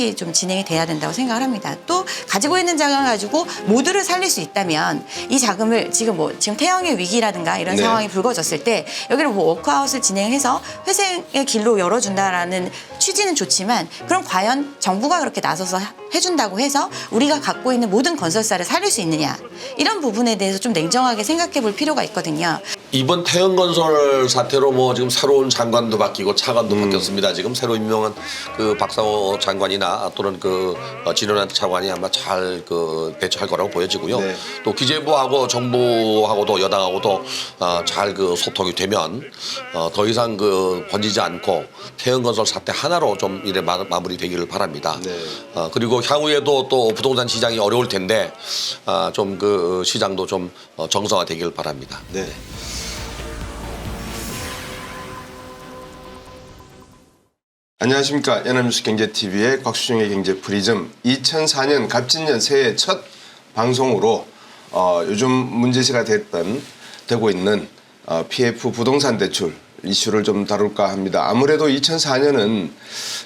신속히 좀 진행이 돼야 된다고 생각을 합니다. 또 가지고 있는 자금을 가지고 모두를 살릴 수 있다면 이 자금을 지금 태형의 위기라든가 이런 네. 상황이 불거졌을 때 여기를 뭐 워크아웃을 진행해서 회생의 길로 열어준다라는 취지는 좋지만 그럼 과연 정부가 그렇게 나서서 해준다고 해서 우리가 갖고 있는 모든 건설사를 살릴 수 있느냐 이런 부분에 대해서 좀 냉정하게 생각해 볼 필요가 있거든요. 이번 태형건설 사태로 뭐 지금 새로운 장관도 바뀌고 차관도 바뀌었습니다. 지금 새로 임명한 그 박상호 장관이나 또는 그 진원한 차관이 아마 잘 그 배치할 거라고 보여지고요. 네. 또 기재부하고 정부하고도 여당하고도 잘 그 소통이 되면 더 이상 그 번지지 않고 태형건설 사태 하나로 좀 이래 마무리되기를 바랍니다. 네. 그리고 향후에도 또 부동산 시장이 어려울 텐데 좀 그 시장도 좀 정상화되기를 바랍니다. 네. 안녕하십니까. 연합뉴스 경제TV의 곽수정의 경제프리즘 2004년 갑진년 새해 첫 방송으로 요즘 문제시가 되고 있는 PF 부동산 대출 이슈를 좀 다룰까 합니다. 아무래도 2004년은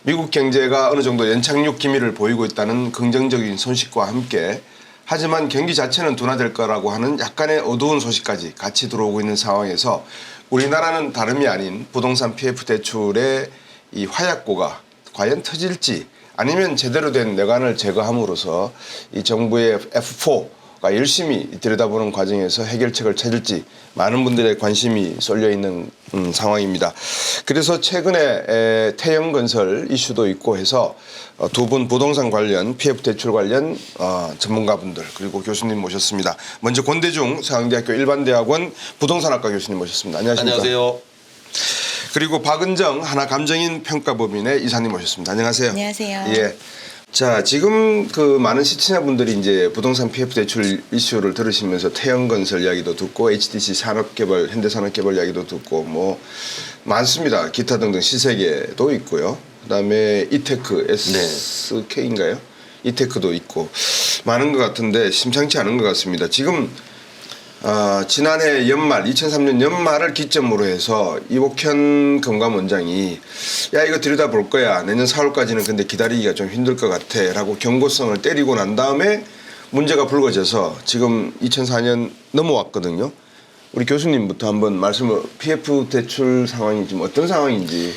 미국 경제가 어느 정도 연착륙 기미를 보이고 있다는 긍정적인 소식과 함께 하지만 경기 자체는 둔화될 거라고 하는 약간의 어두운 소식까지 같이 들어오고 있는 상황에서 우리나라는 다름이 아닌 부동산 PF 대출의 이 화약고가 과연 터질지 아니면 제대로 된 뇌관을 제거함으로써 이 정부의 F4가 열심히 들여다보는 과정에서 해결책을 찾을지 많은 분들의 관심이 쏠려 있는 상황입니다. 그래서 최근에 태형건설 이슈도 있고 해서 두 분 부동산 관련 PF 대출 관련 전문가분들 그리고 교수님 모셨습니다. 먼저 권대중 서강대학교 일반대학원 부동산학과 교수님 모셨습니다. 안녕하십니까? 안녕하세요. 그리고 박은정 하나감정인 평가법인의 이사님 모셨습니다. 안녕하세요. 안녕하세요. 예. 자, 지금 그 많은 시청자분들이 이제 부동산 PF 대출 이슈를 들으시면서 태형건설 이야기도 듣고 HTC 산업개발, 현대산업개발 이야기도 듣고 뭐 많습니다. 기타 등등 시세계도 있고요. 그다음에 이테크 SK인가요? 이테크도 있고 많은 것 같은데 심상치 않은 것 같습니다. 지금 지난해 연말 2003년 연말을 기점으로 해서 이복현 금감원장이 야 이거 들여다볼 거야 내년 4월까지는 근데 기다리기가 좀 힘들 것 같아 라고 경고성을 때리고 난 다음에 문제가 불거져서 지금 2004년 넘어왔거든요. 우리 교수님부터 한번 말씀을 PF 대출 상황이 지금 어떤 상황인지.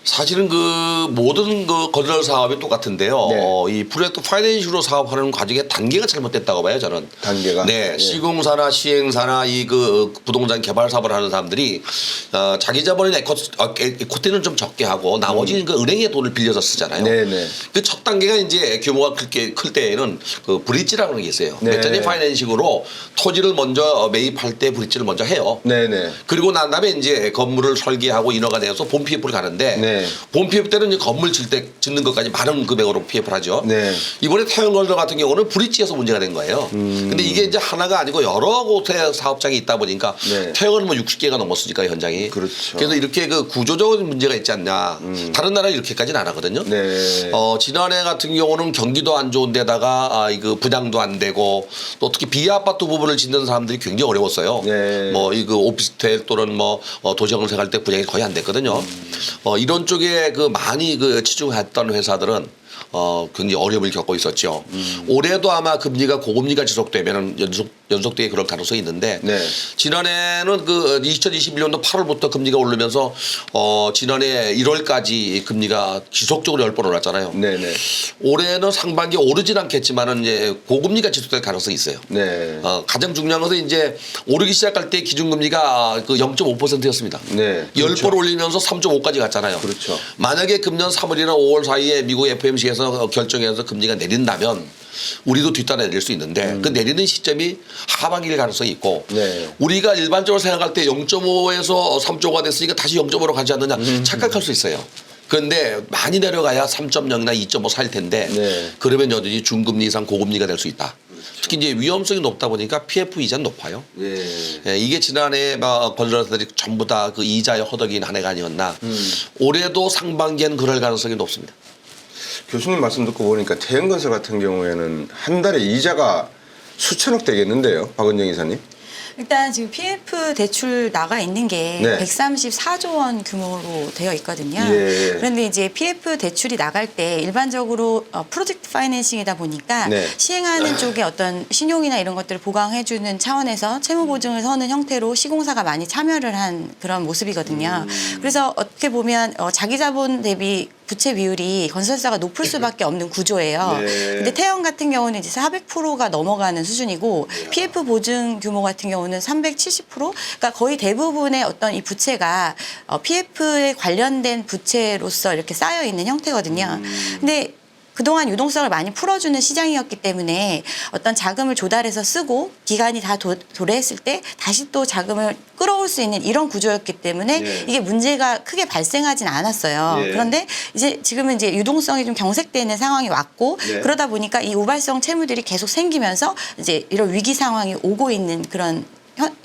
사실은 그 모든 그 건설 사업이 똑같은데요. 네. 이 프로젝트 파이낸싱으로 사업하는 과정의 단계가 잘못됐다고 봐요, 저는. 단계가? 네, 네. 시공사나 시행사나 이 그 부동산 개발 사업을 하는 사람들이 자기 자본의 에코티는 좀 적게 하고 나머지는 그 은행의 돈을 빌려서 쓰잖아요. 네네. 그 첫 단계가 이제 규모가 클 때에는 그 브릿지라는 게 있어요. 네. 메터니 파이낸싱으로 토지를 먼저 매입할 때 브릿지를 먼저 해요. 네네. 그리고 난 다음에 이제 건물을 설계하고 인허가 돼서 본 PF를 가는데 네. 본 PF 때는 이제 건물 짓는 것까지 많은 금액으로 PF를 하죠. 네. 이번에 태형건설 같은 경우는 브릿지에서 문제가 된 거예요. 근데 이게 이제 하나가 아니고 여러 곳에 사업장이 있다 보니까 네. 태형은 뭐 60개가 넘었으니까 현장이. 그렇죠. 그래서 이렇게 그 구조적인 문제가 있지 않냐. 다른 나라는 이렇게까지는 안 하거든요. 네. 지난해 같은 경우는 경기도 안 좋은 데다가 이거 분양도 안 되고 또 특히 비아파트 부분을 짓는 사람들이 굉장히 어려웠어요. 네. 뭐 이 그 오피스텔 또는 뭐 도시건설 할 때 분양이 거의 안 됐거든요. 이런 쪽에 그 많이 그 치중했던 회사들은 굉장히 어려움을 겪고 있었죠. 올해도 아마 금리가 고금리가 지속되면 연속되게 그럴 가능성이 있는데 네. 지난해는 그 2021년도 8월부터 금리가 오르면서 지난해 1월까지 금리가 지속적으로 10번 올랐잖아요. 네네. 올해는 상반기에 오르진 않겠지만은 이제 고금리가 지속될 가능성이 있어요. 네. 가장 중요한 것은 이제 오르기 시작할 때 기준금리가 그 0.5%였습니다. 네. 10번 올리면서 3.5까지 갔잖아요. 그렇죠. 만약에 금년 3월이나 5월 사이에 미국 FOMC에서 결정해서 금리가 내린다면 우리도 뒷단에 내릴 수 있는데 그 내리는 시점이 하반기일 가능성이 있고 네. 우리가 일반적으로 생각할 때 0.5에서 3.5가 됐으니까 다시 0.5로 가지 않느냐 착각할 수 있어요. 그런데 많이 내려가야 3.0이나 2.5 사일 텐데 네. 그러면 여전히 중금리 이상 고금리가 될 수 있다. 특히 이제 위험성이 높다 보니까 PF 이자는 높아요. 예. 이게 지난해 건설사들이 전부 다 그 이자에 허덕인 한 해가 아니었나. 올해도 상반기에는 그럴 가능성이 높습니다. 교수님 말씀 듣고 보니까 태형건설 같은 경우에는 한 달에 이자가 수천억 되겠는데요, 박은정 이사님? 일단 지금 PF 대출 나가 있는 게 네. 134조 원 규모로 되어 있거든요. 예. 그런데 이제 PF 대출이 나갈 때 일반적으로 프로젝트 파이낸싱이다 보니까 네. 시행하는 쪽에 어떤 신용이나 이런 것들을 보강해주는 차원에서 채무 보증을 서는 형태로 시공사가 많이 참여를 한 그런 모습이거든요. 그래서 어떻게 보면 자기 자본 대비 부채 비율이 건설사가 높을 수밖에 없는 구조예요. 네. 근데 태형 같은 경우는 이제 400%가 넘어가는 수준이고 PF 보증 규모 같은 경우는 370%? 그러니까 거의 대부분의 어떤 이 부채가 PF에 관련된 부채로서 이렇게 쌓여 있는 형태거든요. 근데 그동안 유동성을 많이 풀어주는 시장이었기 때문에 어떤 자금을 조달해서 쓰고 기간이 다 도래했을 때 다시 또 자금을 끌어올 수 있는 이런 구조였기 때문에 예. 이게 문제가 크게 발생하진 않았어요. 예. 그런데 이제 지금은 이제 유동성이 좀 경색되는 상황이 왔고 네. 그러다 보니까 이 우발성 채무들이 계속 생기면서 이제 이런 위기 상황이 오고 있는 그런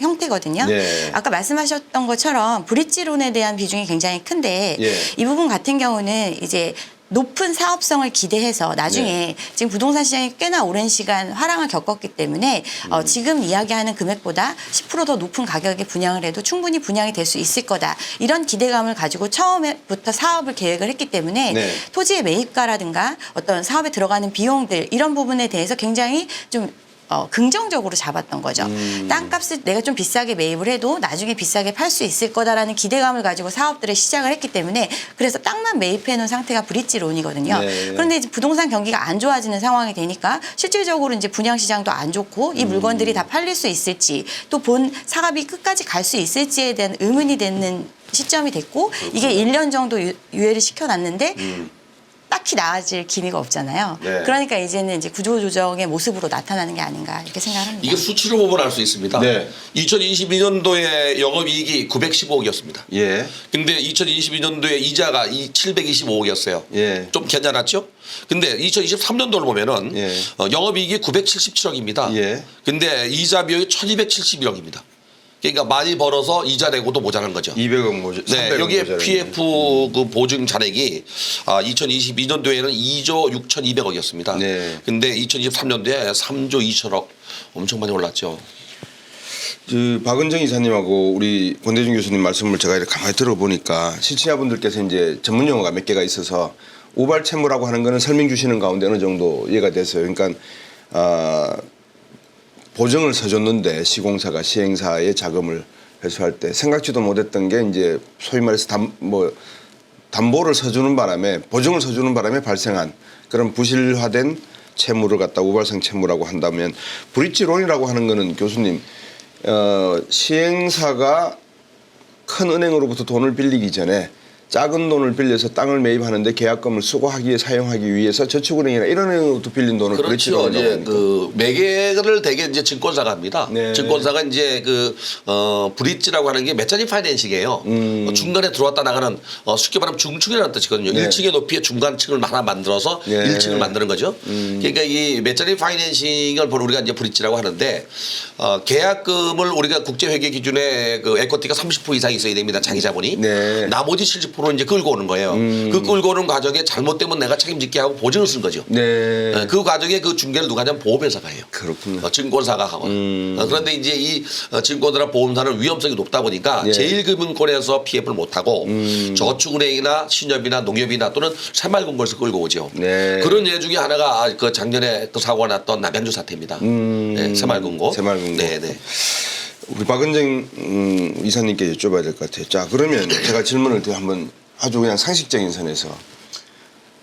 형태거든요. 네. 아까 말씀하셨던 것처럼 브릿지론에 대한 비중이 굉장히 큰데 예. 이 부분 같은 경우는 이제 높은 사업성을 기대해서 나중에 네. 지금 부동산 시장이 꽤나 오랜 시간 화랑을 겪었기 때문에 지금 이야기하는 금액보다 10% 더 높은 가격에 분양을 해도 충분히 분양이 될 수 있을 거다. 이런 기대감을 가지고 처음부터 사업을 계획을 했기 때문에 네. 토지의 매입가라든가 어떤 사업에 들어가는 비용들 이런 부분에 대해서 굉장히 좀 긍정적으로 잡았던 거죠. 땅값을 내가 좀 비싸게 매입을 해도 나중에 비싸게 팔 수 있을 거다라는 기대감을 가지고 사업들을 시작을 했기 때문에 그래서 땅만 매입해 놓은 상태가 브릿지론이거든요. 네. 그런데 이제 부동산 경기가 안 좋아지는 상황이 되니까 실질적으로 이제 분양 시장도 안 좋고 이 물건들이 다 팔릴 수 있을지 또 본 사업이 끝까지 갈 수 있을지에 대한 의문이 되는 시점이 됐고 이게 1년 정도 유예를 시켜놨는데 딱히 나아질 기미가 없잖아요. 네. 그러니까 이제는 이제 구조조정의 모습으로 나타나는 게 아닌가 이렇게 생각합니다. 이게 수치로 보면 알 수 있습니다. 네. 2022년도에 영업이익이 915억이었습니다. 예. 근데 2022년도에 이자가 725억이었어요. 예. 좀 괜찮았죠? 근데 2023년도를 보면은 예. 영업이익이 977억입니다. 예. 근데 이자 비용이 1271억입니다. 그러니까 많이 벌어서 이자 내고도 모자란 거죠. 200억 모자. 네, 300억 여기에 모자라네. PF 그 보증 잔액이 2022년도에는 2조 6,200억이었습니다. 네. 근데 2023년도에 3조 2천억 엄청 많이 올랐죠. 그 박은정 이사님하고 우리 권대중 교수님 말씀을 제가 이렇게 가만히 들어보니까 시청자분들께서 이제 전문 용어가 몇 개가 있어서 우발 채무라고 하는 거는 설명 주시는 가운데 어느 정도 이해가 됐어요. 그러니까 보증을 서줬는데 시공사가 시행사의 자금을 회수할 때 생각지도 못했던 게 이제 소위 말해서 담보를 서주는 바람에 보증을 서주는 바람에 발생한 그런 부실화된 채무를 갖다 우발성 채무라고 한다면 브릿지론이라고 하는 거는 교수님 시행사가 큰 은행으로부터 돈을 빌리기 전에 작은 돈을 빌려서 땅을 매입하는데 계약금을 수거하기 위해 사용하기 위해서 저축은행이나 이런 은행으로부터 빌린 돈을 그렇죠. 브릿지론이라고 이제 하니까. 그 매개를 대개 이제 증권사가 합니다. 네. 증권사가 이제 그 브릿지라고 하는 게 메자니 파이낸싱이에요. 중간에 들어왔다 나가는 쉽게 말하면 중층이라는 뜻이거든요. 네. 1층의 높이에 중간층을 하나 만들어서 네. 1층을 만드는 거죠. 그러니까 이 메자니 파이낸싱을 우리가 이제 브릿지라고 하는데 계약금을 우리가 국제회계 기준에 그 에코티가 30% 이상 있어야 됩니다. 자기 자본이. 네. 나머지 70%는 이제 끌고 오는 거예요. 그 끌고 오는 과정에 잘못되면 내가 책임짓게 하고 보증을 쓴 거죠. 네. 그 과정에 그 중개를 누가 하냐면 보험회사가 해요. 그렇군요. 증권사가 하거나. 그런데 이제 이 증권사나 보험사는 위험성이 높다 보니까 예. 제1금융권에서 PF를 못하고 저축은행이나 신협이나 농협이나 또는 새마을금고에서 끌고 오죠. 네. 그런 예 중에 하나가 그 작년에 그 사고가 났던 남양주 사태입니다. 네, 새마을금고. 새마을금고. 네. 우리 박은정 이사님께 여쭤봐야 될 것 같아요. 자, 그러면 제가 질문을 더 한번 아주 그냥 상식적인 선에서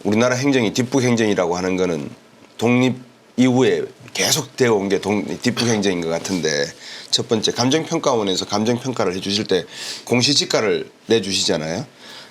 우리나라 행정이 뒷북 행정이라고 하는 거는 독립 이후에 계속 되어 온 게 뒷북 행정인 것 같은데 첫 번째 감정평가원에서 감정평가를 해 주실 때 공시지가를 내주시잖아요.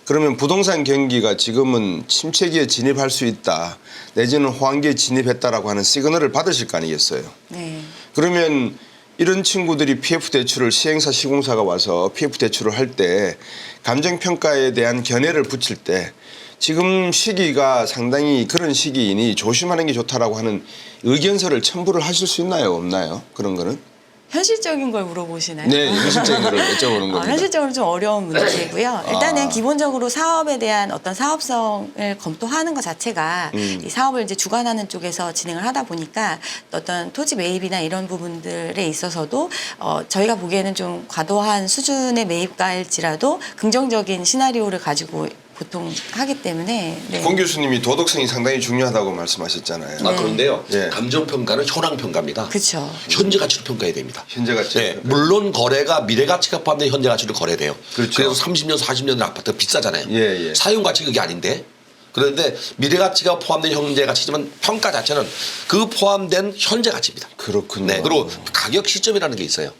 그러면 부동산 경기가 지금은 침체기에 진입할 수 있다 내지는 호황기에 진입했다라고 하는 시그널을 받으실 거 아니겠어요. 네. 그러면 이런 친구들이 PF 대출을 시행사 시공사가 와서 PF 대출을 할 때 감정평가에 대한 견해를 붙일 때 지금 시기가 상당히 그런 시기이니 조심하는 게 좋다라고 하는 의견서를 첨부를 하실 수 있나요? 없나요? 그런 거는? 현실적인 걸 물어보시나요? 네, 현실적인 걸 여쭤보는 겁니다. 현실적으로 좀 어려운 문제고요. 일단은 기본적으로 사업에 대한 어떤 사업성을 검토하는 것 자체가 이 사업을 이제 주관하는 쪽에서 진행을 하다 보니까 어떤 토지 매입이나 이런 부분들에 있어서도 저희가 보기에는 좀 과도한 수준의 매입가일지라도 긍정적인 시나리오를 가지고 보통 하기 때문에 네. 공 교수님이 도덕성이 상당히 중요하다고 말씀하셨잖아요. 그런데요. 네. 감정평가는 현황평가입니다. 그렇죠. 현재 가치를 평가해야 됩니다. 현재 가치. 네, 물론 거래가 미래 가치가 포함된 현재 가치로 거래돼요. 그렇죠. 래서 30년, 40년 아파트가 비싸잖아요. 예, 예. 사용 가치 그게 아닌데. 그런데 미래 가치가 포함된 현재 가치지만 평가 자체는 그 포함된 현재 가치입니다. 그렇군요. 네, 그리고 가격 시점이라는 게 있어요.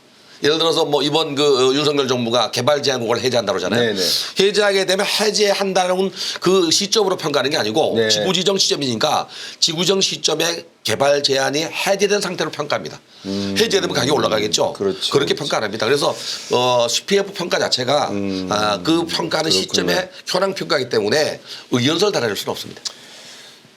예를 들어서 뭐 이번 그 윤석열 정부가 개발 제한국을 해제한다고 하잖아요. 네네. 해제하게 되면 해제한다는 그 시점으로 평가하는 게 아니고 네. 지구지정 시점이니까 지구지정 시점에 개발 제한이 해제된 상태로 평가합니다. 해제되면 가격이 올라가겠죠. 그렇죠, 그렇게 그렇죠. 평가를 합니다. 그래서 CPF 평가 자체가 그 평가하는 시점에 현황 평가이기 때문에 의견서를 달아낼 수는 없습니다.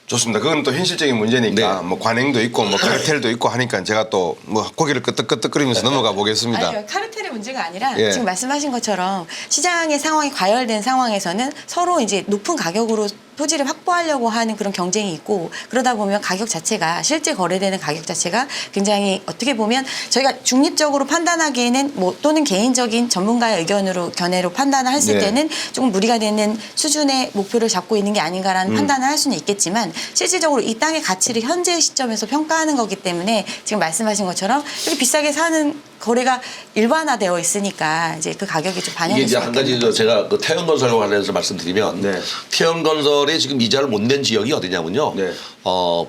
좋습니다. 그건 또 현실적인 문제니까 네. 뭐 관행도 있고 뭐 카르텔도 있고 하니까 제가 또 뭐 고개를 끄덕끄덕거리면서 넘어가 보겠습니다. 아니요, 카르텔의 문제가 아니라 예. 지금 말씀하신 것처럼 시장의 상황이 과열된 상황에서는 서로 이제 높은 가격으로 토지를 확보하려고 하는 그런 경쟁이 있고 그러다 보면 가격 자체가 실제 거래되는 가격 자체가 굉장히 어떻게 보면 저희가 중립적으로 판단하기에는 뭐 또는 개인적인 전문가의 의견으로 견해로 판단을 했을 네. 때는 조금 무리가 되는 수준의 목표를 잡고 있는 게 아닌가라는 판단을 할 수는 있겠지만 실질적으로 이 땅의 가치를 현재 시점에서 평가하는 거기 때문에 지금 말씀하신 것처럼 이렇게 비싸게 사는 거래가 일반화되어 있으니까 이제 그 가격이 좀 이게 반영될 이제 수밖에 한 가지 없는 거죠. 제가 그 태연건설과 관련해서 말씀드리면 네. 태연건설이 지금 이자를 못 낸 지역이 어디냐면요. 네.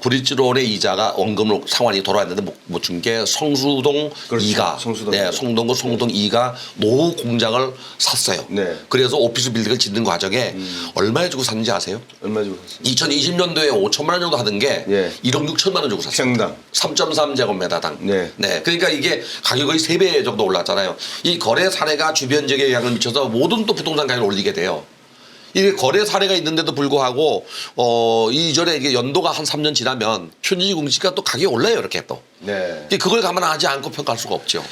브릿지론의 이자가 원금으로 상환이 돌아왔는데 못 준 게 성수동 그렇죠. 2가 성수동. 네, 성동구 성동 2가 노후 공장을 샀어요. 네. 그래서 오피스 빌딩을 짓는 과정에 얼마에 주고 샀는지 아세요? 얼마 주고 샀어요? 2020년도에 5천만 원 정도 하던 게 예. 1억 6천만 원 주고 샀어요. 평당. 3.3제곱미터당. 네. 그러니까 이게 가격이 3배 정도 올랐잖아요. 이 거래 사례가 주변 지역에 영향을 미쳐서 모든 또 부동산 가격을 올리게 돼요. 이게 거래 사례가 있는데도 불구하고 이전에 이게 연도가 한 3년 지나면 표준시 공시가 또 가격이 올라요. 이렇게 또. 네. 그걸 감안하지 않고 평가할 수가 없죠.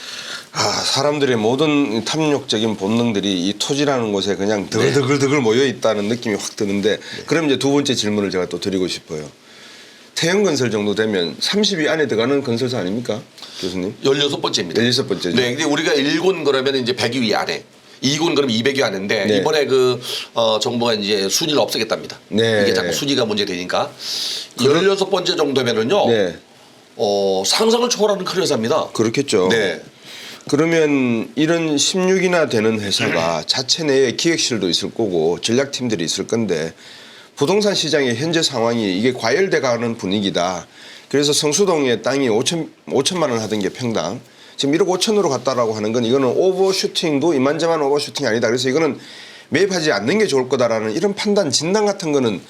사람들의 모든 탐욕적인 본능들이 이 토지라는 곳에 그냥 드글드글 모여 있다는 느낌이 확 드는데 그럼 이제 두 번째 질문을 제가 또 드리고 싶어요. 태형건설 정도 되면 30위 안에 들어가는 건설사 아닙니까, 교수님? 16번째입니다. 16번째죠. 네, 근데 우리가 1군 그러면 이제 100위 안에, 2군 그럼 200위 안인데 네. 이번에 정부가 이제 순위를 없애겠답니다. 네. 이게 자꾸 순위가 문제되니까 16번째 정도면은요. 네. 상상을 초월하는 큰 회사입니다. 그렇겠죠. 네. 그러면 이런 16이나 되는 회사가 자체 내에 기획실도 있을 거고 전략팀들이 있을 건데 부동산 시장의 현재 상황이 이게 과열돼 가는 분위기다. 그래서 성수동의 땅이 5천만 원 하던 게 평당 지금 1억 5천으로 갔다라고 하는 건 이거는 오버슈팅도 이만저만 오버슈팅이 아니다. 그래서 이거는 매입하지 않는 게 좋을 거다라는 이런 판단, 진단 같은 거는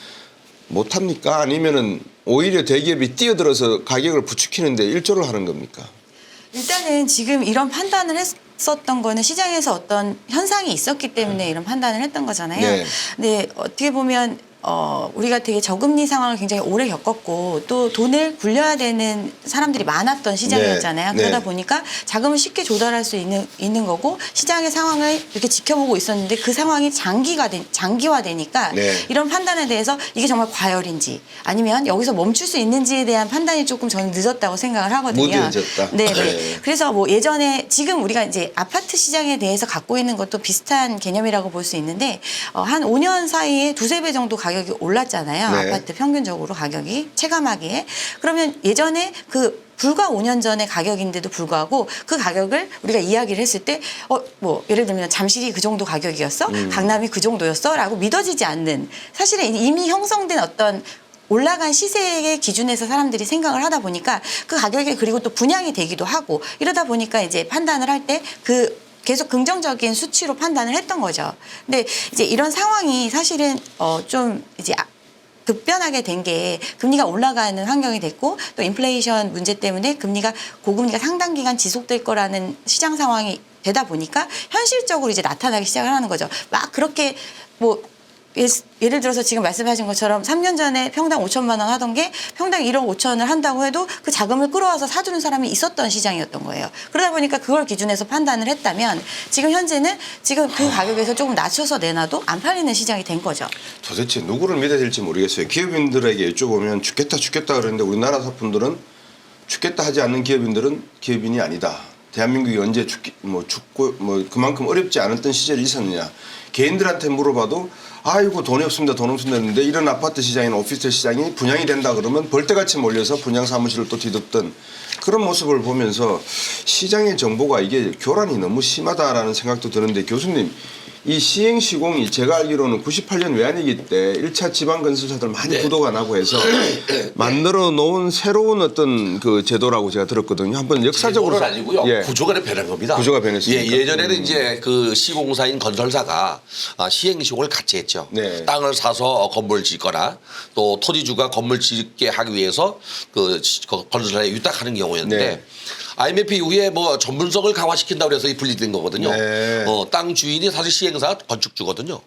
못 합니까? 아니면은 오히려 대기업이 뛰어들어서 가격을 부추기는데 일조를 하는 겁니까? 일단은 지금 이런 판단을 했었던 거는 시장에서 어떤 현상이 있었기 때문에 이런 판단을 했던 거잖아요. 네. 근데 어떻게 보면 우리가 되게 저금리 상황을 굉장히 오래 겪었고 또 돈을 굴려야 되는 사람들이 많았던 시장이었잖아요. 네. 그러다 네. 보니까 자금을 쉽게 조달할 수 있는 거고 시장의 상황을 이렇게 지켜보고 있었는데 그 상황이 장기화되니까 네. 이런 판단에 대해서 이게 정말 과열인지 아니면 여기서 멈출 수 있는지에 대한 판단이 조금 저는 늦었다고 생각을 하거든요. 무뎌졌다. 네. 네. 그래서 뭐 예전에 지금 우리가 이제 아파트 시장에 대해서 갖고 있는 것도 비슷한 개념이라고 볼 수 있는데 한 5년 사이에 2~3배 정도 가격이 올랐잖아요. 네. 아파트 평균적으로 가격이 체감하기에. 그러면 예전에 불과 5년 전의 가격인데도 불구하고 그 가격을 우리가 이야기를 했을 때 뭐 예를 들면 잠실이 그 정도 가격이었어? 강남이 그 정도였어? 라고 믿어지지 않는 사실은 이미 형성된 어떤 올라간 시세의 기준에서 사람들이 생각을 하다 보니까 그 가격이 그리고 또 분양이 되기도 하고 이러다 보니까 이제 판단을 할 때 계속 긍정적인 수치로 판단을 했던 거죠. 근데 이제 이런 상황이 사실은 좀 이제 급변하게 된 게 금리가 올라가는 환경이 됐고 또 인플레이션 문제 때문에 고금리가 상당 기간 지속될 거라는 시장 상황이 되다 보니까 현실적으로 이제 나타나기 시작을 하는 거죠. 막 그렇게 뭐 예를 들어서 지금 말씀하신 것처럼 3년 전에 평당 5천만 원 하던 게 평당 1억 5천을 한다고 해도 그 자금을 끌어와서 사주는 사람이 있었던 시장이었던 거예요. 그러다 보니까 그걸 기준해서 판단을 했다면 지금 현재는 지금 그 가격에서 조금 낮춰서 내놔도 안 팔리는 시장이 된 거죠. 도대체 누구를 믿어야 될지 모르겠어요. 기업인들에게 여쭤보면 죽겠다 그러는데 우리나라 분들은 죽겠다 하지 않는 기업인들은 기업인이 아니다. 대한민국이 언제 죽고 그만큼 어렵지 않았던 시절이 있었느냐. 개인들한테 물어봐도 아이고 돈이 없습니다 했는데 이런 아파트 시장이나 오피스텔 시장이 분양이 된다 그러면 벌떼같이 몰려서 분양 사무실을 또 뒤덮던 그런 모습을 보면서 시장의 정보가 이게 교란이 너무 심하다라는 생각도 드는데 교수님 이 시행시공이 제가 알기로는 98년 외환위기 때 1차 지방건설사들 많이 부도가 나고 해서 만들어 놓은 새로운 어떤 그 제도라고 제가 들었거든요. 한번 역사적으로 제도는 아니고요. 예. 구조가 변한 겁니다. 구조가 변했습니까? 예전에는 이제 그 시공사인 건설사가 시행시공을 같이 했죠. 네. 땅을 사서 건물을 짓거나 또 토지주가 건물 짓게 하기 위해서 그 건설사에 위탁하는 경우였는데 네. IMF 이후에 뭐 전문성을 강화시킨다고 해서 분리된 거거든요. 네. 땅 주인이 사실 시행사 건축주거든요.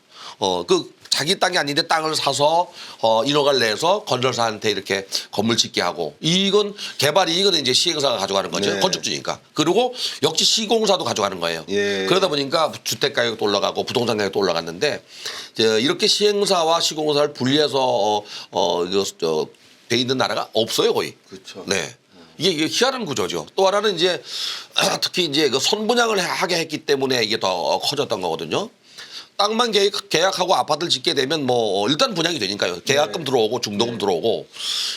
그 자기 땅이 아닌데 땅을 사서 1억을 내서 건설사한테 이렇게 건물 짓게 하고 이건 개발 이익은 이제 시행사가 가져가는 거죠. 네. 건축주니까. 그리고 역시 시공사도 가져가는 거예요. 예. 그러다 보니까 주택 가격도 올라가고 부동산 가격도 올라갔는데 이렇게 시행사와 시공사를 분리해서 돼 있는 나라가 없어요 거의. 그렇죠. 네. 이게 희한한 구조죠. 또 하나는 이제 특히 이제 그 선분양을 하게 했기 때문에 이게 더 커졌던 거거든요. 땅만 계약하고 아파트를 짓게 되면 뭐 일단 분양이 되니까요. 계약금 들어오고 중도금 들어오고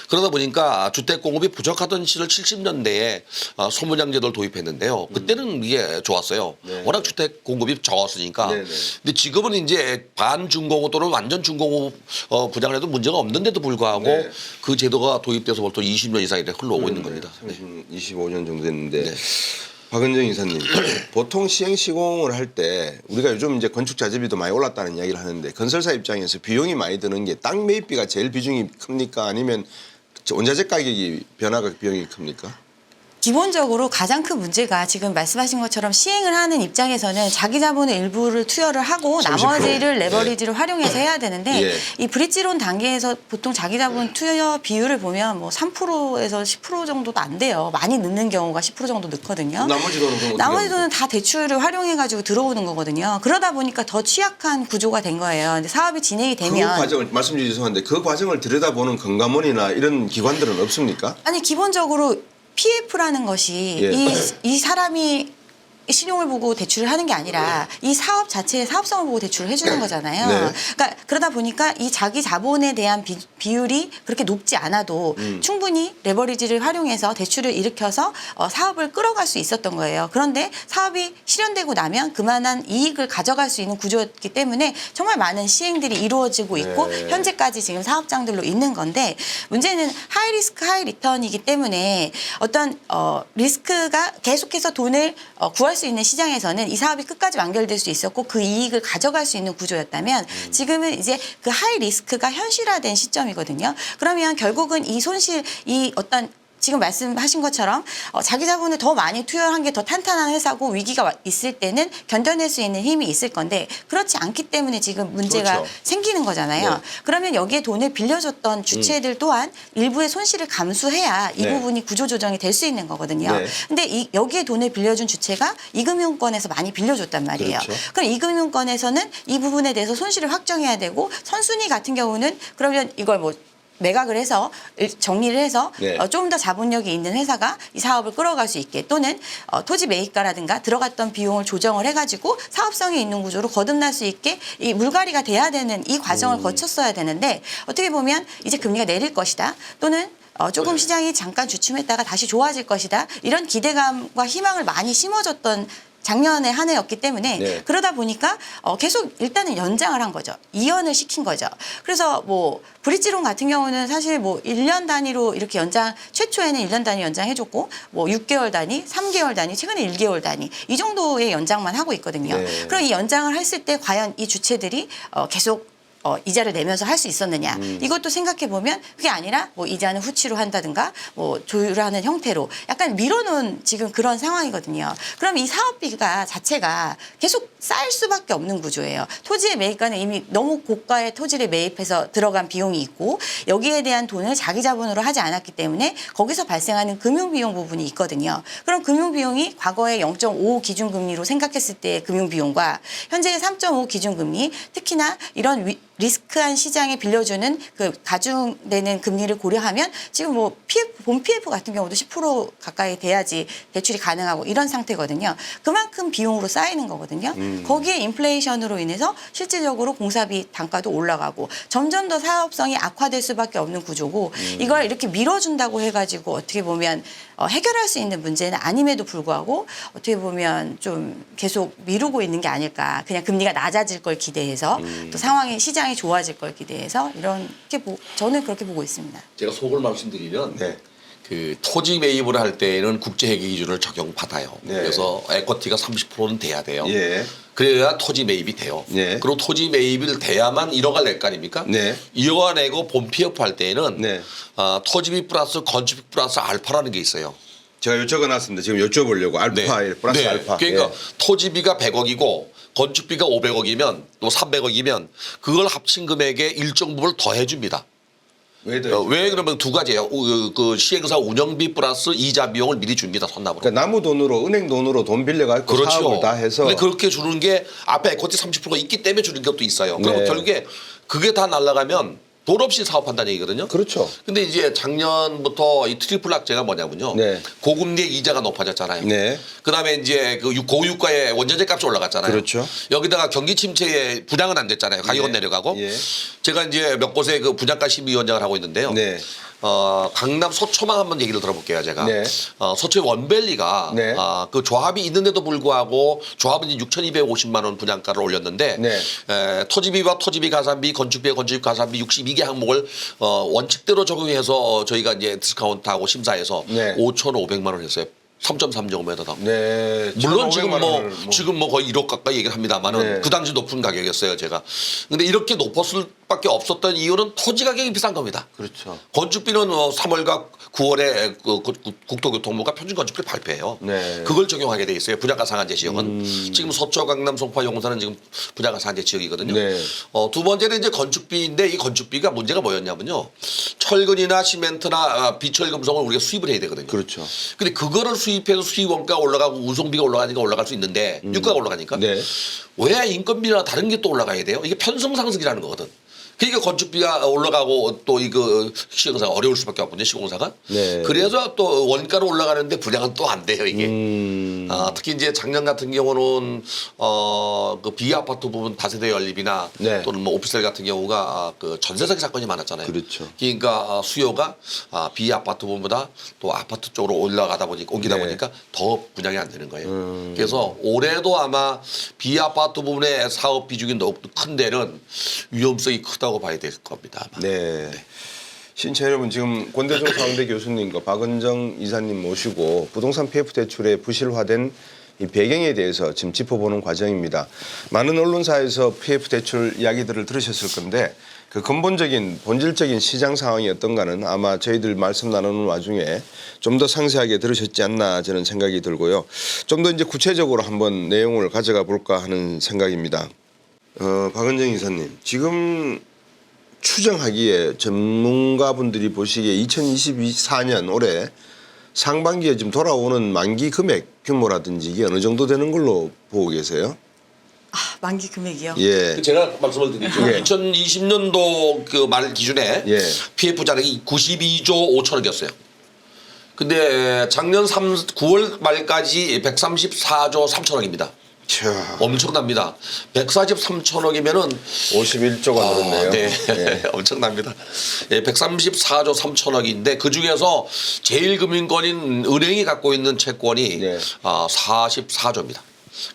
그러다 보니까 주택 공급이 부족하던 시절 70년대에 소분양 제도를 도입했는데요. 그때는 이게 좋았어요. 네. 워낙 주택 공급이 적었으니까. 네, 네. 근데 지금은 이제 반중공업 또는 완전 중공업 분양을 해도 문제가 없는데도 불구하고 네. 그 제도가 도입돼서 벌써 20년 이상이 흘러오고 있는 겁니다. 네. 25년 정도 됐는데 네. 박은정 이사님 보통 시행시공을 할 때 우리가 요즘 이제 건축 자재비도 많이 올랐다는 이야기를 하는데 건설사 입장에서 비용이 많이 드는 게 땅 매입비가 제일 비중이 큽니까 아니면 원자재 가격이 변화가 비용이 큽니까? 기본적으로 가장 큰 문제가 지금 말씀하신 것처럼 시행을 하는 입장에서는 자기 자본의 일부를 투여를 하고 30%. 나머지를 레버리지를 활용해서 해야 되는데 예. 이 브릿지론 단계에서 보통 자기 자본 투여 비율을 보면 뭐 3%에서 10% 정도도 안 돼요. 많이 넣는 경우가 10% 정도 넣거든요. 나머지 돈은 그럼 어떻게 나머지 합니까? 돈은 다 대출을 활용해가지고 들어오는 거거든요. 그러다 보니까 더 취약한 구조가 된 거예요. 근데 사업이 진행이 그 되면 과정을 말씀드리 죄송한데 그 과정을 들여다보는 건강원이나 이런 기관들은 없습니까? 아니 기본적으로 PF라는 것이 예. 이 사람이 신용을 보고 대출을 하는 게 아니라 이 사업 자체의 사업성을 보고 대출을 해주는 거잖아요. 네. 그러니까 그러다 보니까 이 자기 자본에 대한 비율이 그렇게 높지 않아도 충분히 레버리지를 활용해서 대출을 일으켜서 사업을 끌어갈 수 있었던 거예요. 그런데 사업이 실현되고 나면 그만한 이익을 가져갈 수 있는 구조였기 때문에 정말 많은 시행들이 이루어지고 있고 네. 현재까지 지금 사업장들로 있는 건데 문제는 하이 리스크 하이 리턴이기 때문에 어떤 리스크가 계속해서 돈을 구할 수 있는 시장에서는 이 사업이 끝까지 완결될 수 있었고 그 이익을 가져갈 수 있는 구조였다면 지금은 이제 그 하이 리스크가 현실화된 시점이거든요. 그러면 결국은 이 손실, 이 어떤 지금 말씀하신 것처럼 자기 자본을 더 많이 투여한 게 더 탄탄한 회사고 위기가 있을 때는 견뎌낼 수 있는 힘이 있을 건데 그렇지 않기 때문에 지금 문제가 그렇죠. 생기는 거잖아요. 네. 그러면 여기에 돈을 빌려줬던 주체들 또한 일부의 손실을 감수해야 이 네. 부분이 구조조정이 될 수 있는 거거든요. 네. 근데 여기에 돈을 빌려준 주체가 이금융권에서 많이 빌려줬단 말이에요. 그렇죠. 그럼 이금융권에서는 이 부분에 대해서 손실을 확정해야 되고 선순위 같은 경우는 그러면 이걸 뭐 매각을 해서 정리를 해서 네. 좀 더 자본력이 있는 회사가 이 사업을 끌어갈 수 있게 또는 토지 매입가라든가 들어갔던 비용을 조정을 해가지고 사업성이 있는 구조로 거듭날 수 있게 이 물갈이가 돼야 되는 이 과정을 거쳤어야 되는데 어떻게 보면 이제 금리가 내릴 것이다 또는 조금 시장이 잠깐 주춤했다가 다시 좋아질 것이다 이런 기대감과 희망을 많이 심어줬던 작년에 한 해였기 때문에 네. 그러다 보니까 계속 일단은 연장을 한 거죠. 이연을 시킨 거죠. 그래서 뭐 브릿지론 같은 경우는 사실 뭐 1년 단위로 이렇게 최초에는 1년 단위 연장해줬고 뭐 6개월 단위, 3개월 단위, 최근에 1개월 단위 이 정도의 연장만 하고 있거든요. 네. 그럼 이 연장을 했을 때 과연 이 주체들이 계속 이자를 내면서 할 수 있었느냐. 이것도 생각해 보면 그게 아니라 뭐 이자는 후치로 한다든가 뭐 조율하는 형태로 약간 밀어놓은 지금 그런 상황이거든요. 그럼 이 사업비가 자체가 계속 쌓일 수밖에 없는 구조예요. 토지의 매입가는 이미 너무 고가의 토지를 매입해서 들어간 비용이 있고 여기에 대한 돈을 자기 자본으로 하지 않았기 때문에 거기서 발생하는 금융비용 부분이 있거든요. 그럼 금융비용이 과거에 0.5 기준금리로 생각했을 때의 금융비용과 현재의 3.5 기준금리 특히나 이런 리스크한 시장에 빌려주는 그 가중되는 금리를 고려하면 지금 뭐 본 PF 같은 경우도 10% 가까이 돼야지 대출이 가능하고 이런 상태거든요. 그만큼 비용으로 쌓이는 거거든요. 거기에 인플레이션으로 인해서 실질적으로 공사비 단가도 올라가고 점점 더 사업성이 악화될 수밖에 없는 구조고 이걸 이렇게 밀어준다고 해가지고 어떻게 보면 해결할 수 있는 문제는 아님에도 불구하고 어떻게 보면 좀 계속 미루고 있는 게 아닐까. 그냥 금리가 낮아질 걸 기대해서 또 상황이 시장이 좋아질 걸 기대해서 이렇게 저는 그렇게 보고 있습니다. 제가 속을 말씀드리면 네. 그 토지 매입을 할 때에는 국제회계 기준을 적용받아요. 네. 그래서 에쿼티가 30%는 돼야 돼요. 예. 그래야 토지 매입이 돼요. 네. 그리고 토지 매입을 돼야만 1억을 낼 거 아닙니까? 네. 2억을 내고 본 PF 할 때에는 네. 토지비 플러스 건축비 플러스 알파라는 게 있어요. 제가 여쭤놨습니다. 지금 여쭤보려고 알파 플러스 네. 알파. 그러니까 예. 토지비가 100억이고 건축비가 500억이면 또 300억이면 그걸 합친 금액의 일정 부분을 더해 줍니다. 왜 그러면 두 가지예요. 그 시행사 운영비 플러스 이자 비용을 미리 줍니다. 선납으로. 그러니까 남의 돈으로 은행 돈으로 돈 빌려가지고 그렇죠. 사업을 다 해서. 근데 그렇게 주는 게 앞에 에코티 30%가 있기 때문에 주는 것도 있어요. 그럼 네. 결국에 그게 다 날아가면 돈 없이 사업한다는 얘기거든요. 그렇죠. 근데 이제 작년부터 이 트리플 악재가 뭐냐면요. 네. 고금리의 이자가 높아졌잖아요. 네. 그다음에 이제 그 고유가의 원자재 값이 올라갔잖아요. 그렇죠. 여기다가 경기 침체에 분양은 안 됐잖아요. 가격은 네. 내려가고. 예. 제가 이제 몇 곳에 그 분양가 심의위원장을 하고 있는데요. 네. 강남 소초망 한번 얘기를 들어볼게요, 제가. 네. 소초의 원밸리가 네. 그 조합이 있는데도 불구하고 조합은 이제 6,250만 원 분양가를 올렸는데 네. 토지비와 토지비 가산비, 건축비와 건축비 가산비 62개 항목을 원칙대로 적용해서 저희가 이제 디스카운트하고 심사해서 네. 5,500만 원 했어요. 3.3제곱미터당. 네. 물론 지금 1,500만 뭐 원을 지금 뭐 거의 1억 가까이 얘기를 합니다만은 네. 그 당시 높은 가격이었어요, 제가. 근데 이렇게 높았을 밖에 없었던 이유는 토지 가격이 비싼 겁니다. 그렇죠. 건축비는 3월과 9월에 국토교통부가 평균 건축비를 발표해요. 네. 그걸 적용하게 돼 있어요. 분양가 상한제 지역은. 지금 서초, 강남, 송파, 용산은 지금 분양가 상한제 지역이거든요. 네. 두 번째는 이제 건축비인데 이 건축비가 문제가 뭐였냐면요. 철근이나 시멘트나 비철금속을 우리가 수입을 해야 되거든요. 그렇죠. 근데 그거를 수입해서 수입 원가가 올라가고 운송비가 올라가니까 올라갈 수 있는데 유가가 올라가니까 네. 왜 인건비나 다른 게 또 올라가야 돼요? 이게 편성상승이라는 거거든. 그러니까 건축비가 올라가고 또 이거 시공사가 어려울 수밖에 없거든요. 시공사가. 네. 그래서 또 원가로 올라가는데 분양은 또 안 돼요. 이게. 특히 이제 작년 같은 경우는 그 비아파트 부분 다세대 연립이나 네. 또는 뭐 오피스텔 같은 경우가 그 전세 사기 사건이 많았잖아요. 그렇죠. 그러니까 수요가 비아파트 부분보다 또 아파트 쪽으로 올라가다 보니까 옮기다 네. 보니까 더 분양이 안 되는 거예요. 그래서 올해도 아마 비아파트 부분의 사업 비중이 너무 큰 데는 위험성이 크다고 봐야 될 겁니다. 아마. 네. 신체 여러분, 지금 권대중 사원대 교수님과 박은정 이사님 모시고 부동산 PF 대출의 부실화된 이 배경에 대해서 지금 짚어보는 과정입니다. 많은 언론사에서 PF 대출 이야기들을 들으셨을 건데 그 근본적인 본질적인 시장 상황이 어떤가는 아마 저희들 말씀 나누는 와중에 좀 더 상세하게 들으셨지 않나 저는 생각이 들고요. 좀 더 이제 구체적으로 한번 내용을 가져가 볼까 하는 생각입니다. 박은정 이사님, 지금 추정하기에 전문가분들이 보시기에 2024년 올해 상반기에 지금 돌아오는 만기 금액 규모라든지 이게 어느 정도 되는 걸로 보고 계세요? 만기 금액이요? 예. 제가 말씀을 드리죠. 예. 2020년도 그 말 기준에 예. PF 잔액이 92조 5천억이었어요. 근데 작년 9월 말까지 134조 3천억입니다. 자, 엄청납니다. 143천억이면은 51조가 늘었네요. 네, 예. 엄청납니다. 예, 134조 3천억인데 그 중에서 제일 금융권인 은행이 갖고 있는 채권이 네. 44조입니다.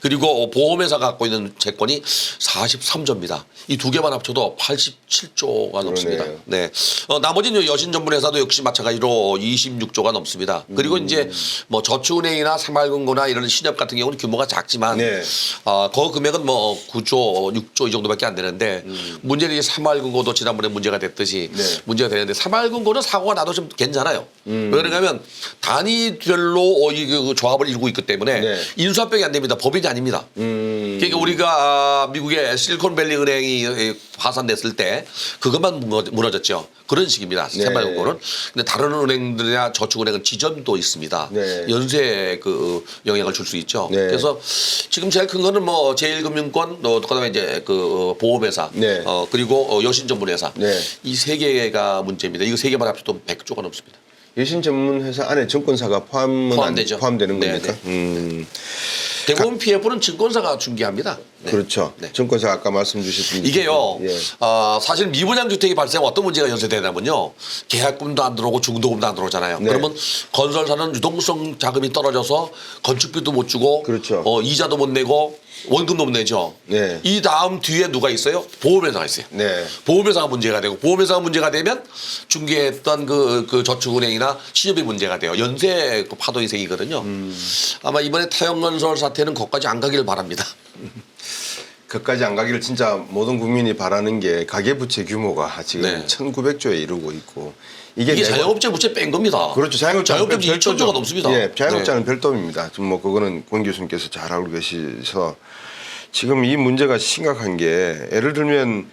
그리고 보험회사가 갖고 있는 채권이 43조입니다. 이 두 개만 합쳐도 87조가 넘습니다. 그러네요. 네. 나머지는 여신전문회사도 역시 마찬가지로 26조가 넘습니다. 그리고 이제 뭐 저축은행이나 새마을금고나 이런 신협 같은 경우는 규모가 작지만 네. 그 금액은 뭐 9조, 6조 이 정도밖에 안 되는데 문제는 이제 새마을금고도 지난번에 문제가 됐듯이 네. 문제가 되는데 새마을금고는 사고가 나도 좀 괜찮아요. 왜 그러냐면 단위별로 그 조합을 이루고 있기 때문에 네. 인수합병이 안 됩니다. 법인이 아닙니다. 그러니까 우리가 미국의 실리콘밸리 은행이 파산됐을 때 그것만 무너졌죠. 그런 식입니다. 네. 새마을금고는. 근데 다른 은행들이나 저축은행은 지점도 있습니다. 네. 연쇄 그 영향을 줄 수 있죠. 네. 그래서 지금 제일 큰 거는 뭐 제일금융권, 그다음에 이제 그 보험회사, 네. 그리고 여신전문회사 네. 이 세 개가 문제입니다. 이거 세 개만 합쳐도 100조가 넘습니다. 여신 전문회사 안에 증권사가 포함되죠. 포함되는 네, 겁니까? 대부분 PF는 증권사가 중개합니다. 네. 그렇죠. 네. 증권사 아까 말씀 주셨던 이게요, 예. 사실 미분양 주택이 발생하면 어떤 문제가 연쇄되냐면요. 계약금도 안 들어오고 중도금도 안 들어오잖아요. 네. 그러면 건설사는 유동성 자금이 떨어져서 건축비도 못 주고, 그렇죠. 이자도 못 내고, 원금도 못 내죠. 네. 이 다음 뒤에 누가 있어요? 보험회사가 있어요. 네. 보험회사가 문제가 되고, 보험회사가 문제가 되면 중개했던 그 저축은행이나 신협이 문제가 돼요. 연쇄 그 파동이 생기거든요. 아마 이번에 태영건설 사태는 거기까지 안 가기를 바랍니다. 그까지 안 가기를 진짜 모든 국민이 바라는 게 가계부채 규모가 지금 네. 1900조에 이르고 있고 이게 내가- 자영업자 부채 뺀 겁니다. 그렇죠. 자영업자는 자영업자 2천조가 넘습니다. 예, 자영업자는 별도입니다. 좀 뭐 그거는 권 교수님께서 잘 알고 계셔서 지금 이 문제가 심각한 게 예를 들면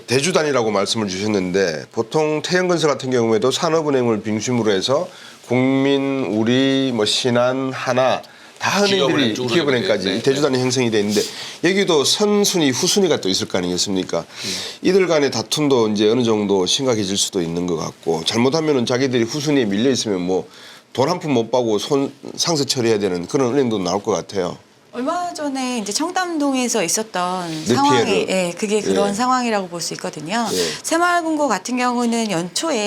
대주단이라고 말씀을 주셨는데 보통 태영건설 같은 경우에도 산업은행을 중심으로 해서 국민, 우리, 뭐 신한, 하나 다 은행들이 기업은행, 기업은행까지 네, 네. 대주단이 형성이 돼 있는데 여기도 선순위, 후순위가 또 있을 거 아니겠습니까? 이들 간의 다툼도 이제 어느 정도 심각해질 수도 있는 것 같고 잘못하면은 자기들이 후순위에 밀려 있으면 뭐 돈 한 푼 못 받고 상세 처리해야 되는 그런 은행도 나올 것 같아요. 얼마 전에 이제 청담동에서 있었던 네, 상황이, 피해를. 예, 그게 그런 예. 상황이라고 볼 수 있거든요. 예. 새마을금고 같은 경우는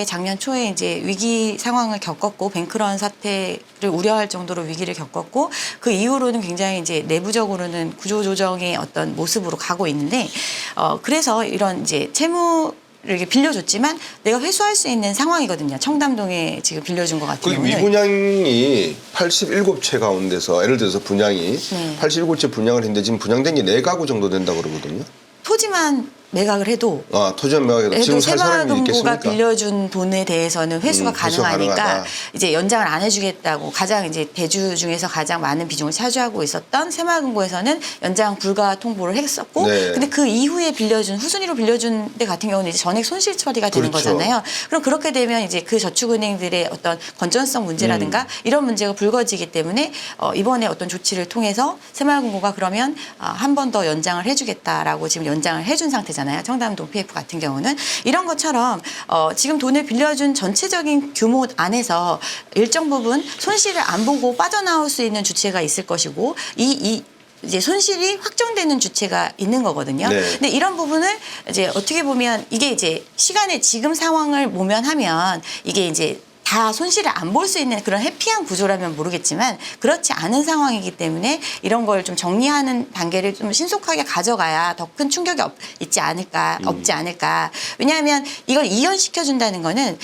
작년 초에 이제 위기 상황을 겪었고, 뱅크런 사태를 우려할 정도로 위기를 겪었고, 그 이후로는 굉장히 이제 내부적으로는 구조조정의 어떤 모습으로 가고 있는데, 그래서 이런 이제 채무 이렇게 빌려줬지만 내가 회수할 수 있는 상황이거든요. 청담동에 지금 빌려준 것 같은 그 경우는. 미분양이 87채 가운데서 예를 들어서 분양이 네. 87채 분양을 했는데 지금 분양된 게 4가구 정도 된다고 그러거든요. 토지만 매각을 해도 토지만 매각해도 지금 살 사람이 새마을금고가 있겠습니까? 빌려준 돈에 대해서는 회수가 회수가 가능하니까 가능하다. 이제 연장을 안 해주겠다고 가장 이제 대주 중에서 가장 많은 비중을 차지하고 있었던 새마을금고에서는 연장 불가 통보를 했었고, 네. 근데 그 이후에 빌려준 후순위로 빌려준 데 같은 경우는 이제 전액 손실 처리가 되는 그렇죠. 거잖아요. 그럼 그렇게 되면 이제 그 저축은행들의 어떤 건전성 문제라든가 이런 문제가 불거지기 때문에 이번에 어떤 조치를 통해서 새마을금고가 그러면 한 번 더 연장을 해주겠다라고 지금 연장을 해준 상태잖아요. 청담동 PF 같은 경우는 이런 것처럼 지금 돈을 빌려준 전체적인 규모 안에서 일정 부분 손실을 안 보고 빠져나올 수 있는 주체가 있을 것이고 이제 손실이 확정되는 주체가 있는 거거든요. 네. 근데 이런 부분을 이제 어떻게 보면 이게 이제 시간의 지금 상황을 모면하면 이게 이제 다 손실을 안 볼 수 있는 그런 해피한 구조라면 모르겠지만 그렇지 않은 상황이기 때문에 이런 걸 좀 정리하는 단계를 좀 신속하게 가져가야 더 큰 충격이 없지 않을까. 왜냐하면 이걸 이연시켜준다는 거는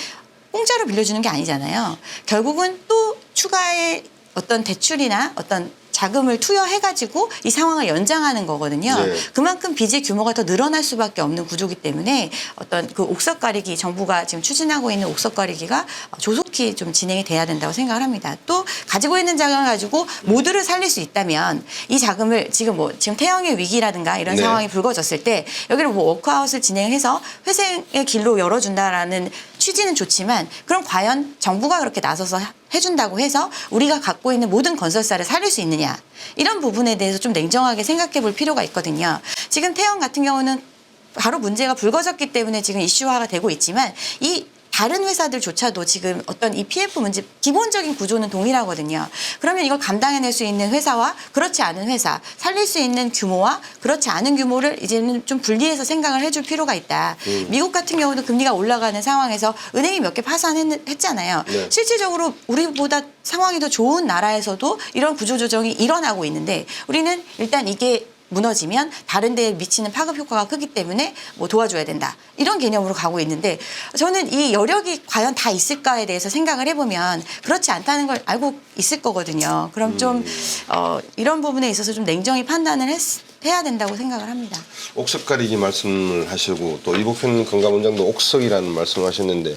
공짜로 빌려주는 게 아니잖아요. 결국은 또 추가의 어떤 대출이나 어떤 자금을 투여해가지고 이 상황을 연장하는 거거든요. 네. 그만큼 빚의 규모가 더 늘어날 수밖에 없는 구조이기 때문에 어떤 그 옥석 가리기, 정부가 지금 추진하고 있는 옥석 가리기가 조속히 좀 진행이 돼야 된다고 생각을 합니다. 또 가지고 있는 자금을 가지고 모두를 살릴 수 있다면 이 자금을 지금 태영의 위기라든가 이런 네. 상황이 불거졌을 때 여기를 뭐 워크아웃을 진행해서 회생의 길로 열어준다라는 취지는 좋지만 그럼 과연 정부가 그렇게 나서서 해준다고 해서 우리가 갖고 있는 모든 건설사를 살릴 수 있느냐, 이런 부분에 대해서 좀 냉정하게 생각해 볼 필요가 있거든요. 지금 태영 같은 경우는 바로 문제가 불거졌기 때문에 지금 이슈화가 되고 있지만 이 다른 회사들조차도 지금 어떤 이 PF 문제 기본적인 구조는 동일하거든요. 그러면 이걸 감당해낼 수 있는 회사와 그렇지 않은 회사, 살릴 수 있는 규모와 그렇지 않은 규모를 이제는 좀 분리해서 생각을 해줄 필요가 있다. 미국 같은 경우도 금리가 올라가는 상황에서 은행이 몇 개 파산했잖아요. 네. 실질적으로 우리보다 상황이 더 좋은 나라에서도 이런 구조조정이 일어나고 있는데 우리는 일단 이게 무너지면 다른 데에 미치는 파급 효과가 크기 때문에 뭐 도와줘야 된다. 이런 개념으로 가고 있는데 저는 이 여력이 과연 다 있을까에 대해서 생각을 해보면 그렇지 않다는 걸 알고 있을 거거든요. 그럼 좀 이런 부분에 있어서 좀 냉정히 판단을 해야 된다고 생각을 합니다. 옥석 가리기 말씀을 하시고 또 이복현 건강원장도 옥석이라는 말씀을 하셨는데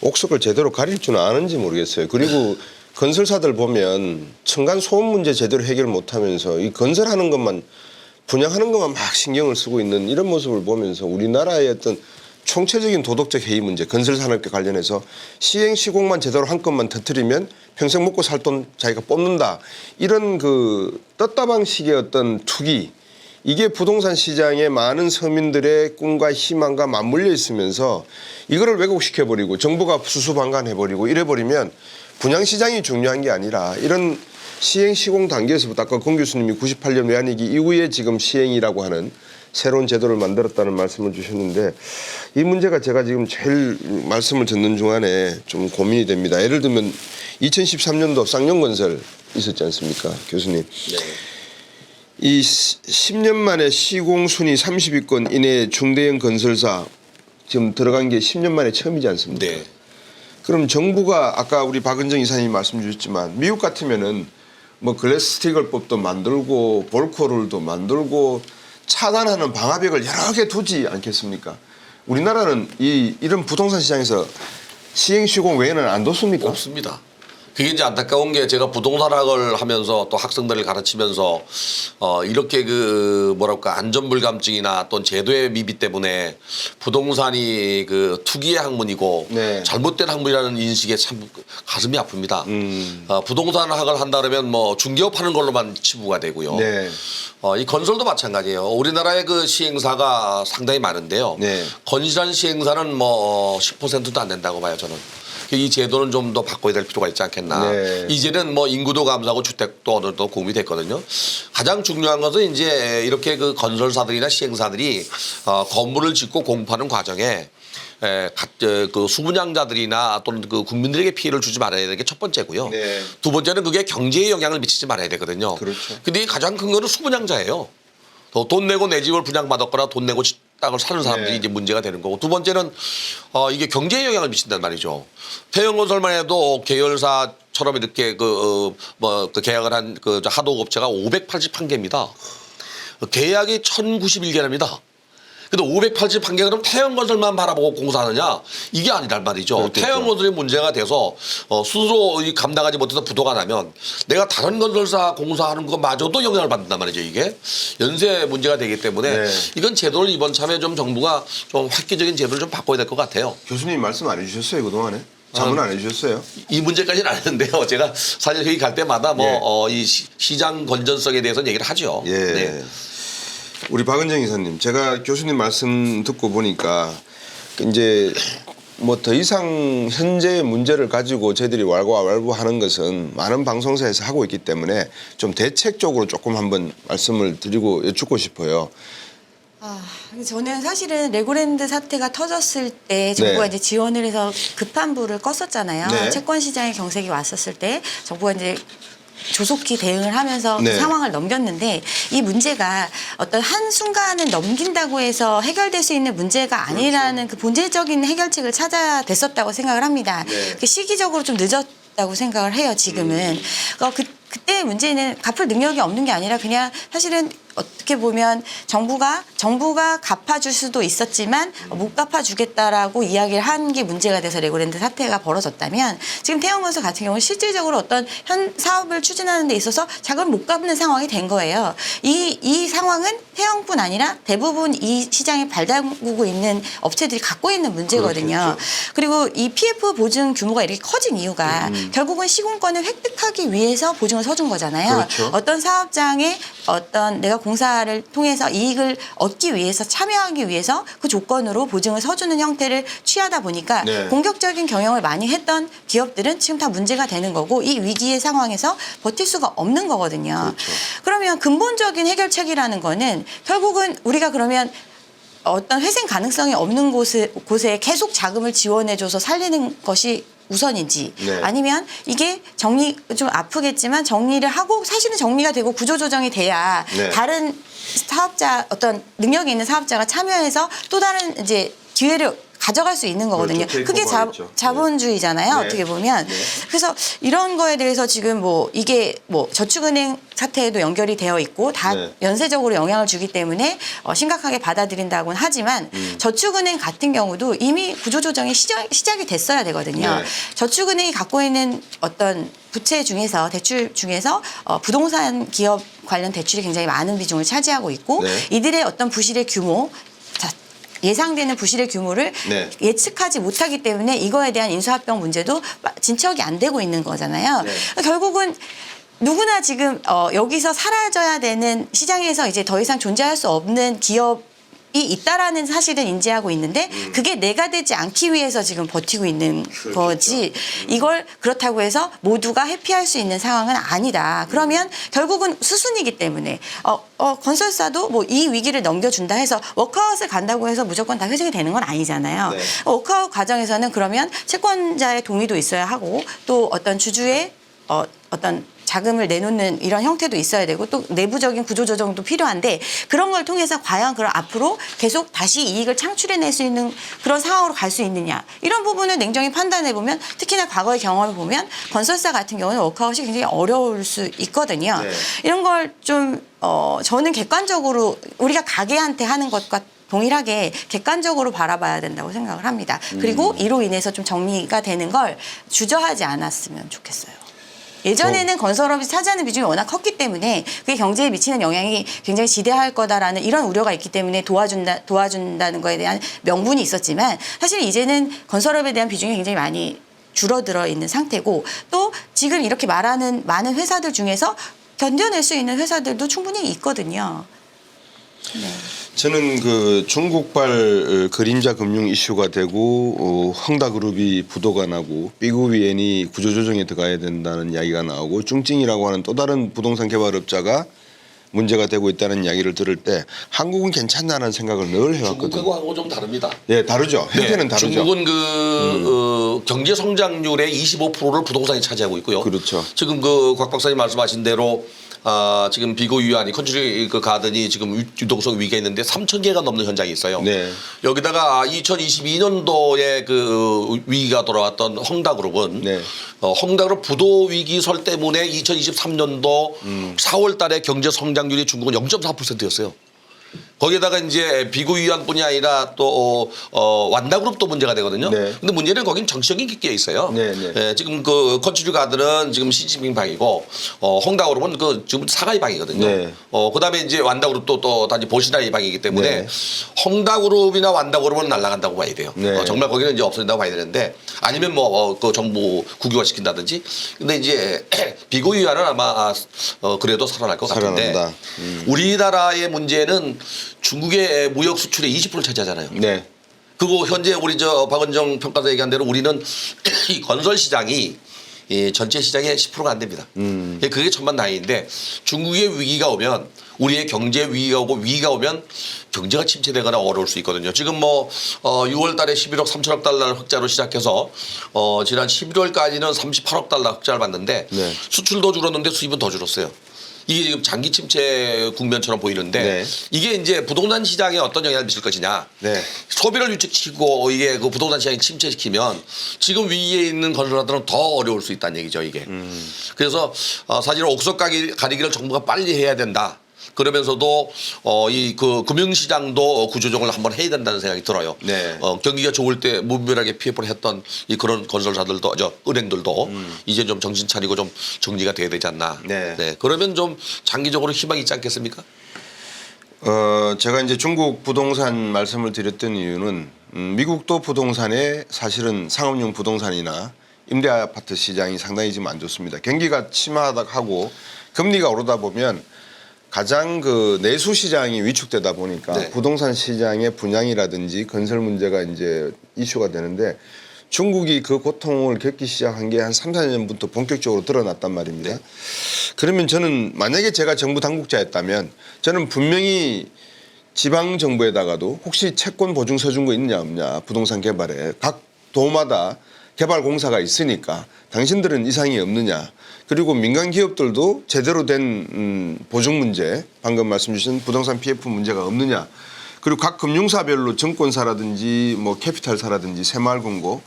옥석을 제대로 가릴 줄 아는지 모르겠어요. 그리고 건설사들 보면 층간 소음 문제 제대로 해결 못하면서 이 건설하는 것만 분양하는 것만 막 신경을 쓰고 있는 이런 모습을 보면서 우리나라의 어떤 총체적인 도덕적 해이 문제, 건설 산업과 관련해서 시행 시공만 제대로 한 건만 터뜨리면 평생 먹고 살 돈 자기가 뽑는다. 이런 그 떴다방식의 어떤 투기, 이게 부동산 시장에 많은 서민들의 꿈과 희망과 맞물려 있으면서 이거를 왜곡시켜버리고 정부가 수수방관해버리고 이래버리면 분양시장이 중요한 게 아니라 이런 시행 시공 단계에서부터 아까 공 교수님이 98년 외환위기 이후에 지금 시행이라고 하는 새로운 제도를 만들었다는 말씀을 주셨는데 이 문제가 제가 지금 제일 말씀을 듣는 중간에 좀 고민이 됩니다. 예를 들면 2013년도 쌍용건설 있었지 않습니까, 교수님? 네. 이 10년 만에 시공 순위 30위권 이내의 중대형 건설사 지금 들어간 게 10년 만에 처음이지 않습니까? 네. 그럼 정부가 아까 우리 박은정 이사님이 말씀 주셨지만 미국 같으면은 뭐 글래스-스티글법도 만들고 볼코룰도 만들고 차단하는 방화벽을 여러 개 두지 않겠습니까? 우리나라는 이런 부동산 시장에서 시행시공 외에는 안 뒀습니까? 없습니다. 그게 이제 안타까운 게 제가 부동산학을 하면서 또 학생들을 가르치면서 이렇게 그 뭐랄까 안전불감증이나 또는 제도의 미비 때문에 부동산이 그 투기의 학문이고 네. 잘못된 학문이라는 인식에 참 가슴이 아픕니다. 부동산학을 한다 그러면 뭐 중개업 하는 걸로만 치부가 되고요. 네. 이 건설도 마찬가지예요. 우리나라의 그 시행사가 상당히 많은데요. 네. 건실한 시행사는 뭐 10%도 안 된다고 봐요, 저는. 이 제도는 좀 더 바꿔야 될 필요가 있지 않겠나. 네. 이제는 뭐 인구도 감소하고 주택도 어느 정도 공급이 됐거든요. 가장 중요한 것은 이제 이렇게 그 건설사들이나 시행사들이 건물을 짓고 공급하는 과정에 그 수분양자들이나 또는 그 국민들에게 피해를 주지 말아야 되는 게 첫 번째고요. 네. 두 번째는 그게 경제에 영향을 미치지 말아야 되거든요. 그렇죠. 근데 가장 큰 거는 수분양자예요. 돈 내고 내 집을 분양받았거나 돈 내고 땅을 사는 사람들이 네. 이제 문제가 되는 거고 두 번째는 이게 경제에 영향을 미친단 말이죠. 태영건설만 해도 계열사처럼 이렇게 그 계약을 한 그 하도업체가 581개입니다. 계약이 1,091개랍니다. 근데 581개 그럼 태영건설만 바라보고 공사하느냐? 이게 아니란 말이죠. 그렇겠죠. 태영건설이 문제가 돼서 스스로 감당하지 못해서 부도가 나면 내가 다른 건설사 공사하는 것마저도 영향을 받는단 말이죠. 이게 연쇄 문제가 되기 때문에 네. 이건 제도를 이번 참에 좀 정부가 좀 획기적인 제도를 좀 바꿔야 될 것 같아요. 교수님 말씀 안 해주셨어요 그동안에? 자문 안 해주셨어요? 이 문제까지는 안 했는데요. 제가 사실 여기 갈 때마다 뭐 이 시장 건전성에 대해서는 얘기를 하죠. 예. 네. 우리 박은정 이사님, 제가 교수님 말씀 듣고 보니까 이제 뭐 더 이상 현재의 문제를 가지고 저희들이 왈가왈부하는 것은 많은 방송사에서 하고 있기 때문에 좀 대책적으로 조금 한번 말씀을 드리고 여쭙고 싶어요. 저는 사실은 레고랜드 사태가 터졌을 때 정부가 네. 이제 지원을 해서 급한 불을 껐었잖아요. 네. 채권 시장의 경색이 왔었을 때 정부가 이제 조속히 대응을 하면서 네. 그 상황을 넘겼는데 이 문제가 어떤 한순간을 넘긴다고 해서 해결될 수 있는 문제가 아니라는 그 본질적인 해결책을 찾아야 됐었다고 생각을 합니다. 네. 그 시기적으로 좀 늦었다고 생각을 해요, 지금은. 그때 문제는 갚을 능력이 없는 게 아니라 그냥 사실은 어떻게 보면 정부가 갚아줄 수도 있었지만 못 갚아주겠다라고 이야기를 한 게 문제가 돼서 레고랜드 사태가 벌어졌다면 지금 태영건설 같은 경우는 실질적으로 어떤 현 사업을 추진하는 데 있어서 자금을 못 갚는 상황이 된 거예요. 이 상황은 태영뿐 아니라 대부분 이 시장에 발담그고 있는 업체들이 갖고 있는 문제거든요. 그리고 이 PF 보증 규모가 이렇게 커진 이유가 결국은 시공권을 획득하기 위해서 보증을 서준 거잖아요. 그렇죠. 어떤 사업장에 어떤 내가 공사를 통해서 이익을 얻기 위해서 참여하기 위해서 그 조건으로 보증을 서주는 형태를 취하다 보니까 네. 공격적인 경영을 많이 했던 기업들은 지금 다 문제가 되는 거고 이 위기의 상황에서 버틸 수가 없는 거거든요. 그렇죠. 그러면 근본적인 해결책이라는 거는 결국은 우리가 그러면 어떤 회생 가능성이 없는 곳에 계속 자금을 지원해줘서 살리는 것이 우선인지 네. 아니면 이게 정리 좀 아프겠지만 정리를 하고 사실은 정리가 되고 구조조정이 돼야 네. 다른 사업자 어떤 능력이 있는 사업자가 참여해서 또 다른 이제 기회를 가져갈 수 있는 거거든요. 그렇죠. 그게 테이크오버겠죠. 자본주의잖아요. 네. 어떻게 보면. 네. 그래서 이런 거에 대해서 지금 뭐 이게 뭐 저축은행 사태에도 연결이 되어 있고 다 네. 연쇄적으로 영향을 주기 때문에 심각하게 받아들인다고는 하지만 저축은행 같은 경우도 이미 구조조정이 시작이 됐어야 되거든요. 네. 저축은행이 갖고 있는 어떤 부채 중에서 대출 중에서 부동산 기업 관련 대출이 굉장히 많은 비중을 차지하고 있고 네. 이들의 어떤 부실의 규모 예상되는 부실의 규모를 네. 예측하지 못하기 때문에 이거에 대한 인수합병 문제도 진척이 안 되고 있는 거잖아요. 네. 결국은 누구나 지금 여기서 사라져야 되는 시장에서 이제 더 이상 존재할 수 없는 기업이 있다라는 사실은 인지하고 있는데 그게 내가 되지 않기 위해서 지금 버티고 있는 거지 이걸 그렇다고 해서 모두가 회피할 수 있는 상황은 아니다. 그러면 결국은 수순이기 때문에 건설사도 뭐 이 위기를 넘겨준다 해서 워크아웃을 간다고 해서 무조건 다 회생이 되는 건 아니잖아요. 네. 워크아웃 과정에서는 그러면 채권자의 동의도 있어야 하고 또 어떤 주주의 어떤 자금을 내놓는 이런 형태도 있어야 되고 또 내부적인 구조조정도 필요한데 그런 걸 통해서 과연 그럼 앞으로 계속 다시 이익을 창출해낼 수 있는 그런 상황으로 갈 수 있느냐 이런 부분을 냉정히 판단해 보면 특히나 과거의 경험을 보면 건설사 같은 경우는 워크아웃이 굉장히 어려울 수 있거든요. 네. 이런 걸 좀 저는 객관적으로 우리가 가게한테 하는 것과 동일하게 객관적으로 바라봐야 된다고 생각을 합니다. 그리고 이로 인해서 좀 정리가 되는 걸 주저하지 않았으면 좋겠어요. 예전에는 건설업이 차지하는 비중이 워낙 컸기 때문에 그게 경제에 미치는 영향이 굉장히 지대할 거다라는 이런 우려가 있기 때문에 도와준다는 거에 대한 명분이 있었지만 사실 이제는 건설업에 대한 비중이 굉장히 많이 줄어들어 있는 상태고 또 지금 이렇게 말하는 많은 회사들 중에서 견뎌낼 수 있는 회사들도 충분히 있거든요. 네. 저는 그 중국발 그림자 금융 이슈가 되고 헝다그룹이 부도가 나고 삐구비엔이 구조조정에 들어가야 된다는 이야기가 나오고 중증이라고 하는 또 다른 부동산 개발업자가 문제가 되고 있다는 이야기를 들을 때 한국은 괜찮다는 생각을 늘 해왔거든요. 중국하고 한국은 좀 다릅니다. 네, 다르죠. 형태는 다르죠. 중국은 경제 성장률의 25%를 부동산이 차지하고 있고요. 그렇죠. 지금 곽 박사님 말씀하신 대로 지금 비고 위안이 컨트리 가든이 지금 유동성 위기가 있는데 3,000개가 넘는 현장이 있어요. 네. 여기다가 2022년도에 그 위기가 돌아왔던 헝다그룹은 네. 헝다그룹 부도 위기설 때문에 2023년도 4월달에 경제 성장률이 중국은 0.4%였어요. 거기에다가 이제 비구 위안뿐이 아니라 또 완다그룹도 문제가 되거든요. 네. 근데 문제는 거긴 정치적인 게 끼어 있어요. 네, 네. 예, 지금 그 컨트리 가든은 지금 시진핑 방이고 헝다그룹은 그 지금 사가이 방이거든요. 네. 그다음에 이제 완다그룹도 또 단지 보시나이 방이기 때문에 네. 헝다그룹이나 완다그룹은 날아간다고 봐야 돼요. 네. 정말 거기는 이제 없어진다고 봐야 되는데 아니면 뭐 그 정부 국유화 시킨다든지. 근데 이제 비구 위안은 아마 그래도 살아날 것 같은데 살아난다. 우리나라의 문제는 중국의 무역 수출의 20%를 차지하잖아요. 네. 그리고 현재 우리 박은정 평가사 얘기한 대로 우리는 이 건설 시장이 전체 시장의 10%가 안 됩니다. 그게 천만다행인데 중국의 위기가 오면 우리의 경제 위기가 오고 위기가 오면 경제가 침체되거나 어려울 수 있거든요. 지금 뭐 6월 달에 11억 3천억 달러 흑자로 시작해서 지난 11월까지는 38억 달러 흑자를 봤는데 네. 수출도 줄었는데 수입은 더 줄었어요. 이게 지금 장기 침체 국면처럼 보이는데 네. 이게 이제 부동산 시장에 어떤 영향을 미칠 것이냐. 네. 소비를 유축시키고 이게 그 부동산 시장이 침체시키면 지금 위기에 있는 건설사들은 더 어려울 수 있다는 얘기죠, 이게. 그래서 사실 옥석 가리기를 정부가 빨리 해야 된다. 그러면서도 이 그 금융시장도 구조조정을 한번 해야 된다는 생각이 들어요. 네. 경기가 좋을 때 무분별하게 PF를 했던 이 그런 건설사들도 은행들도 이제 좀 정신 차리고 좀 정리가 돼야 되지 않나. 네. 그러면 좀 장기적으로 희망이 있지 않겠습니까? 제가 이제 중국 부동산 말씀을 드렸던 이유는 미국도 부동산에 사실은 상업용 부동산이나 임대 아파트 시장이 상당히 지금 안 좋습니다. 경기가 침하다하고 금리가 오르다 보면 가장 그 내수 시장이 위축되다 보니까 네. 부동산 시장의 분양이라든지 건설 문제가 이제 이슈가 되는데 중국이 그 고통을 겪기 시작한 게 한 3, 4년부터 본격적으로 드러났단 말입니다. 네. 그러면 저는 만약에 제가 정부 당국자였다면 저는 분명히 지방 정부에다가도 혹시 채권 보증서 준 거 있냐 없냐 부동산 개발에 각 도마다 개발 공사가 있으니까 당신들은 이상이 없느냐. 그리고 민간 기업들도 제대로 된 보증 문제, 방금 말씀 주신 부동산 PF 문제가 없느냐. 그리고 각 금융사별로 증권사라든지 뭐 캐피탈사라든지 새마을금고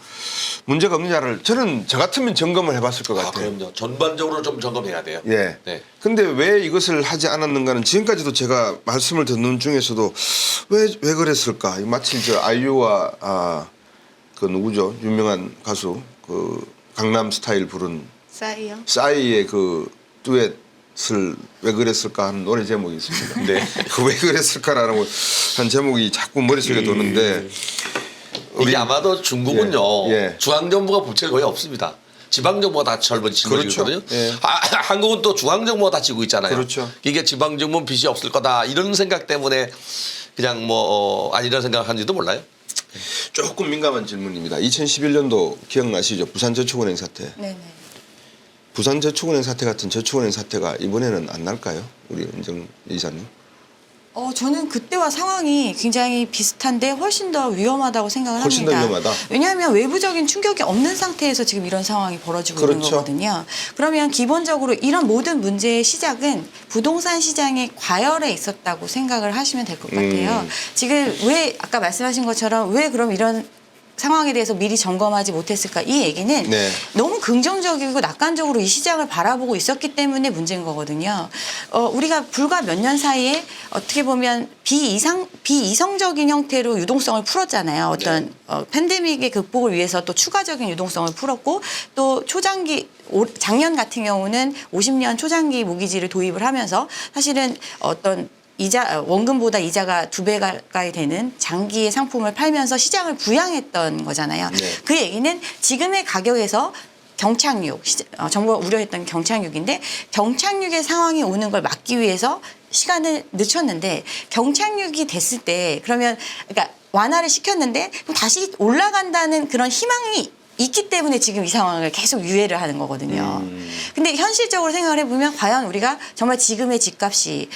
문제가 없느냐를 저는 저 같으면 점검을 해봤을 것 아, 같아요. 그럼요. 전반적으로 좀 점검해야 돼요. 예. 네. 근데 왜 이것을 하지 않았는가는 지금까지도 제가 말씀을 듣는 중에서도 왜 그랬을까? 마치 저 아이유와 그 누구죠? 유명한 가수 그 강남 스타일 부른 싸이요. 싸이의 그 듀엣을 왜 그랬을까 하는 노래 제목이 있습니다. 네. 그 왜 그랬을까라는 한 제목이 자꾸 머릿속에 도는데 이게 아마도 중국은요. 예. 중앙정부가 부채가 거의 없습니다. 지방정부가 다 절반 짊어지고 그렇죠. 있거든요. 예. 한국은 또 중앙정부가 다 지고 있잖아요. 그렇죠. 이게 지방정부는 빚이 없을 거다 이런 생각 때문에 그냥 뭐 아니라는 생각을 하는지도 몰라요. 조금 민감한 질문입니다. 2011년도 기억나시죠? 부산저축은행 사태. 네네. 부산저축은행 사태 같은 저축은행 사태가 이번에는 안 날까요? 우리 은정 이사님. 저는 그때와 상황이 굉장히 비슷한데 훨씬 더 위험하다고 생각을 훨씬 더 합니다. 위험하다? 왜냐하면 외부적인 충격이 없는 상태에서 지금 이런 상황이 벌어지고 있는 그렇죠. 거거든요. 그러면 기본적으로 이런 모든 문제의 시작은 부동산 시장의 과열에 있었다고 생각을 하시면 될 것 같아요. 지금 왜 아까 말씀하신 것처럼 왜 그럼 이런 상황에 대해서 미리 점검하지 못했을까? 이 얘기는 네. 너무 긍정적이고 낙관적으로 이 시장을 바라보고 있었기 때문에 문제인 거거든요. 우리가 불과 몇 년 사이에 어떻게 보면 비이성적인 형태로 유동성을 풀었잖아요. 어떤 팬데믹의 극복을 위해서 또 추가적인 유동성을 풀었고 또 초장기 작년 같은 경우는 50년 초장기 모기지를 도입을 하면서 사실은 어떤 원금보다 이자가 2배 가까이 되는 장기의 상품을 팔면서 시장을 부양했던 거잖아요. 네. 그 얘기는 지금의 가격에서 경착륙, 정부가 우려했던 경착륙인데 경착륙의 상황이 오는 걸 막기 위해서 시간을 늦췄는데 경착륙이 됐을 때 그러면 그러니까 완화를 시켰는데 그럼 다시 올라간다는 그런 희망이 있기 때문에 지금 이 상황을 계속 유예를 하는 거거든요. 근데 현실적으로 생각을 해보면 과연 우리가 정말 지금의 집값이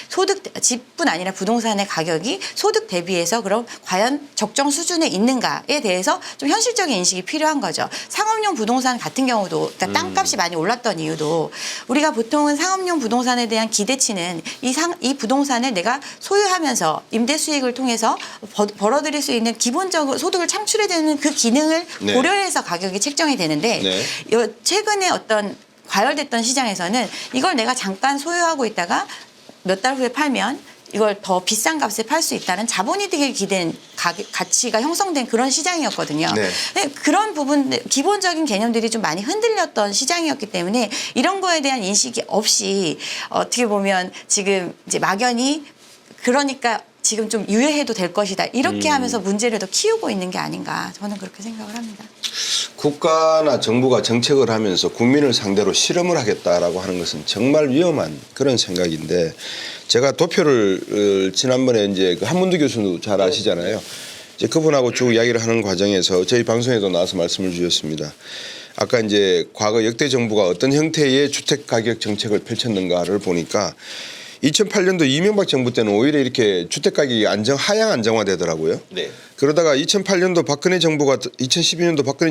집뿐 아니라 부동산의 가격이 소득 대비해서 그럼 과연 적정 수준에 있는가에 대해서 좀 현실적인 인식이 필요한 거죠. 상업용 부동산 같은 경우도 그러니까 땅값이 많이 올랐던 이유도 우리가 보통은 상업용 부동산에 대한 기대치는 이 부동산을 내가 소유하면서 임대 수익을 통해서 벌어들일 수 있는 기본적으로 소득을 창출해내는 그 기능을 네. 고려해서 가격이 책정이 되는데 네. 최근에 어떤 과열됐던 시장에서는 이걸 내가 잠깐 소유하고 있다가 몇 달 후에 팔면 이걸 더 비싼 값에 팔 수 있다는 자본이득에 기댄 가치가 형성된 그런 시장이었거든요. 네. 그런 부분 기본적인 개념들이 좀 많이 흔들렸던 시장이었기 때문에 이런 거에 대한 인식이 없이 어떻게 보면 지금 이제 막연히 그러니까 지금 좀 유예해도 될 것이다. 이렇게 하면서 문제를 더 키우고 있는 게 아닌가. 저는 그렇게 생각을 합니다. 국가나 정부가 정책을 하면서 국민을 상대로 실험을 하겠다라고 하는 것은 정말 위험한 그런 생각인데 제가 도표를 지난번에 이제 그 한문두 교수도 잘 아시잖아요. 이제 그분하고 쭉 이야기를 하는 과정에서 저희 방송에도 나와서 말씀을 주셨습니다. 아까 이제 과거 역대 정부가 어떤 형태의 주택 가격 정책을 펼쳤는가를 보니까 2008년도 이명박 정부 때는 오히려 이렇게 주택 가격이 하향 안정화되더라고요. 네. 그러다가 2012년도 박근혜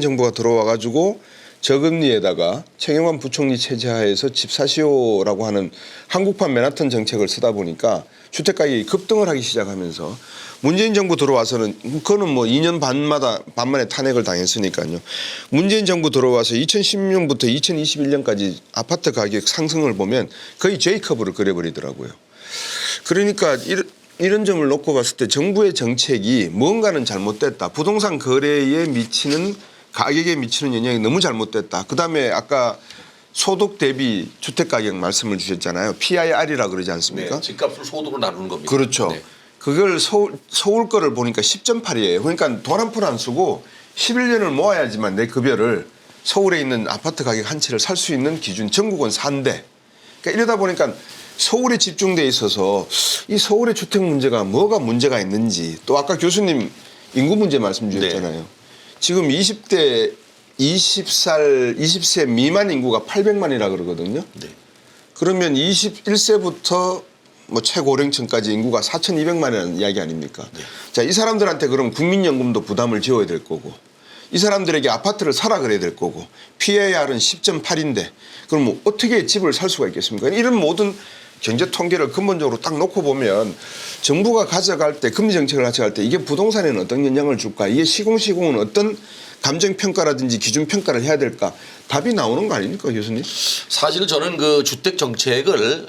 정부가 들어와 가지고 저금리에다가 최경환 부총리 체제하에서 집 사시오라고 하는 한국판 맨하탄 정책을 쓰다 보니까 주택 가격이 급등을 하기 시작하면서 문재인 정부 들어와서는 그거는 뭐 2년 반만에 탄핵을 당했으니까요. 문재인 정부 들어와서 2010년부터 2021년까지 아파트 가격 상승을 보면 거의 J커브를 그려버리더라고요. 그러니까 이런 점을 놓고 봤을 때 정부의 정책이 뭔가는 잘못됐다. 부동산 거래에 미치는 가격에 미치는 영향이 너무 잘못됐다. 그다음에 아까 소득 대비 주택 가격 말씀을 주셨잖아요. PIR이라 그러지 않습니까? 네, 집값을 소득으로 나누는 겁니다. 그렇죠. 네. 그걸 서울 거를 보니까 10.8이에요. 그러니까 돈 한 푼 안 쓰고 11년을 모아야지만 내 급여를 서울에 있는 아파트 가격 한 채를 살 수 있는 기준 전국은 4인데 그러니까 이러다 보니까 서울에 집중돼 있어서 이 서울의 주택 문제가 뭐가 문제가 있는지 또 아까 교수님 인구 문제 말씀 주셨잖아요. 지금 20대 20세 미만 인구가 800만이라 그러거든요. 네. 그러면 21세부터 뭐 최고령층까지 인구가 4,200만이라는 이야기 아닙니까? 네. 자, 이 사람들한테 그럼 국민연금도 부담을 지어야 될 거고 이 사람들에게 아파트를 사라 그래야 될 거고 PAR은 10.8인데 그럼 뭐 어떻게 집을 살 수가 있겠습니까? 이런 모든 경제 통계를 근본적으로 딱 놓고 보면 정부가 가져갈 때 금리 정책을 가져갈 때 이게 부동산에는 어떤 영향을 줄까? 이게 시공은 어떤 감정평가라든지 기준평가를 해야 될까? 답이 나오는 거 아닙니까, 교수님? 사실은 저는 그 주택 정책을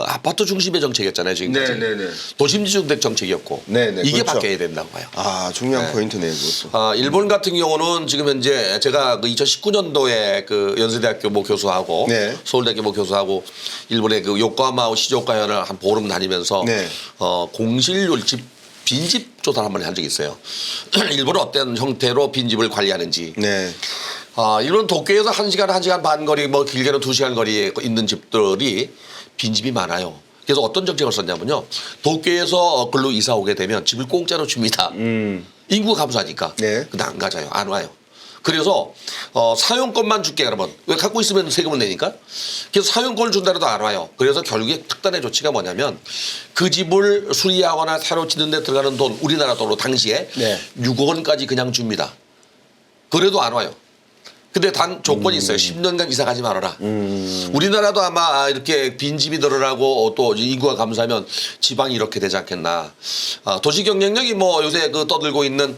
아파트 중심의 정책이었잖아요, 지금까지. 네네네. 도심지 주택 정책이었고 네네, 이게 그렇죠. 바뀌어야 된다고 봐요. 아, 중요한 네. 포인트네요, 그것도. 일본 같은 경우는 지금 현재 제가 그 2019년도에 그 연세대학교 뭐 교수하고 네. 서울대학교 뭐 교수하고 일본의 그 요코하마 시조카현을 한 보름 다니면서 네. 공실률 빈집 조사를 한번 한 적이 있어요. 일본은 어떤 형태로 빈집을 관리하는지. 네. 이런 도쿄에서 1시간 반 거리 뭐 길게는 2시간 거리에 있는 집들이 빈집이 많아요. 그래서 어떤 정책을 썼냐면요. 도쿄에서 글로 이사 오게 되면 집을 공짜로 줍니다. 인구가 감소하니까. 네. 근데 안 가져요. 안 와요. 그래서 사용권만 줄게 그러면 왜 갖고 있으면 세금을 내니까 그래서 사용권을 준다 해도 안 와요. 그래서 결국에 특단의 조치가 뭐냐면 그 집을 수리하거나 새로 짓는 데 들어가는 돈 우리나라 돈으로 당시에 네. 6억 원까지 그냥 줍니다. 그래도 안 와요. 근데 단 조건이 있어요. 10년간 이사 가지 말아라. 우리나라도 아마 이렇게 빈집이 늘어나고 또 인구가 감소하면 지방이 이렇게 되지 않겠나. 도시 경쟁력이 뭐 요새 그 떠들고 있는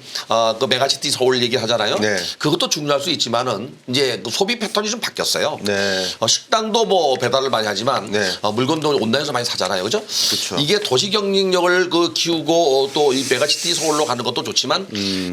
그 메가시티 서울 얘기 하잖아요. 네. 그것도 중요할 수 있지만은 이제 그 소비 패턴이 좀 바뀌었어요. 네. 식당도 뭐 배달을 많이 하지만 네. 물건도 온라인에서 많이 사잖아요. 그죠? 그쵸. 이게 도시 경쟁력을 그 키우고 또 이 메가시티 서울로 가는 것도 좋지만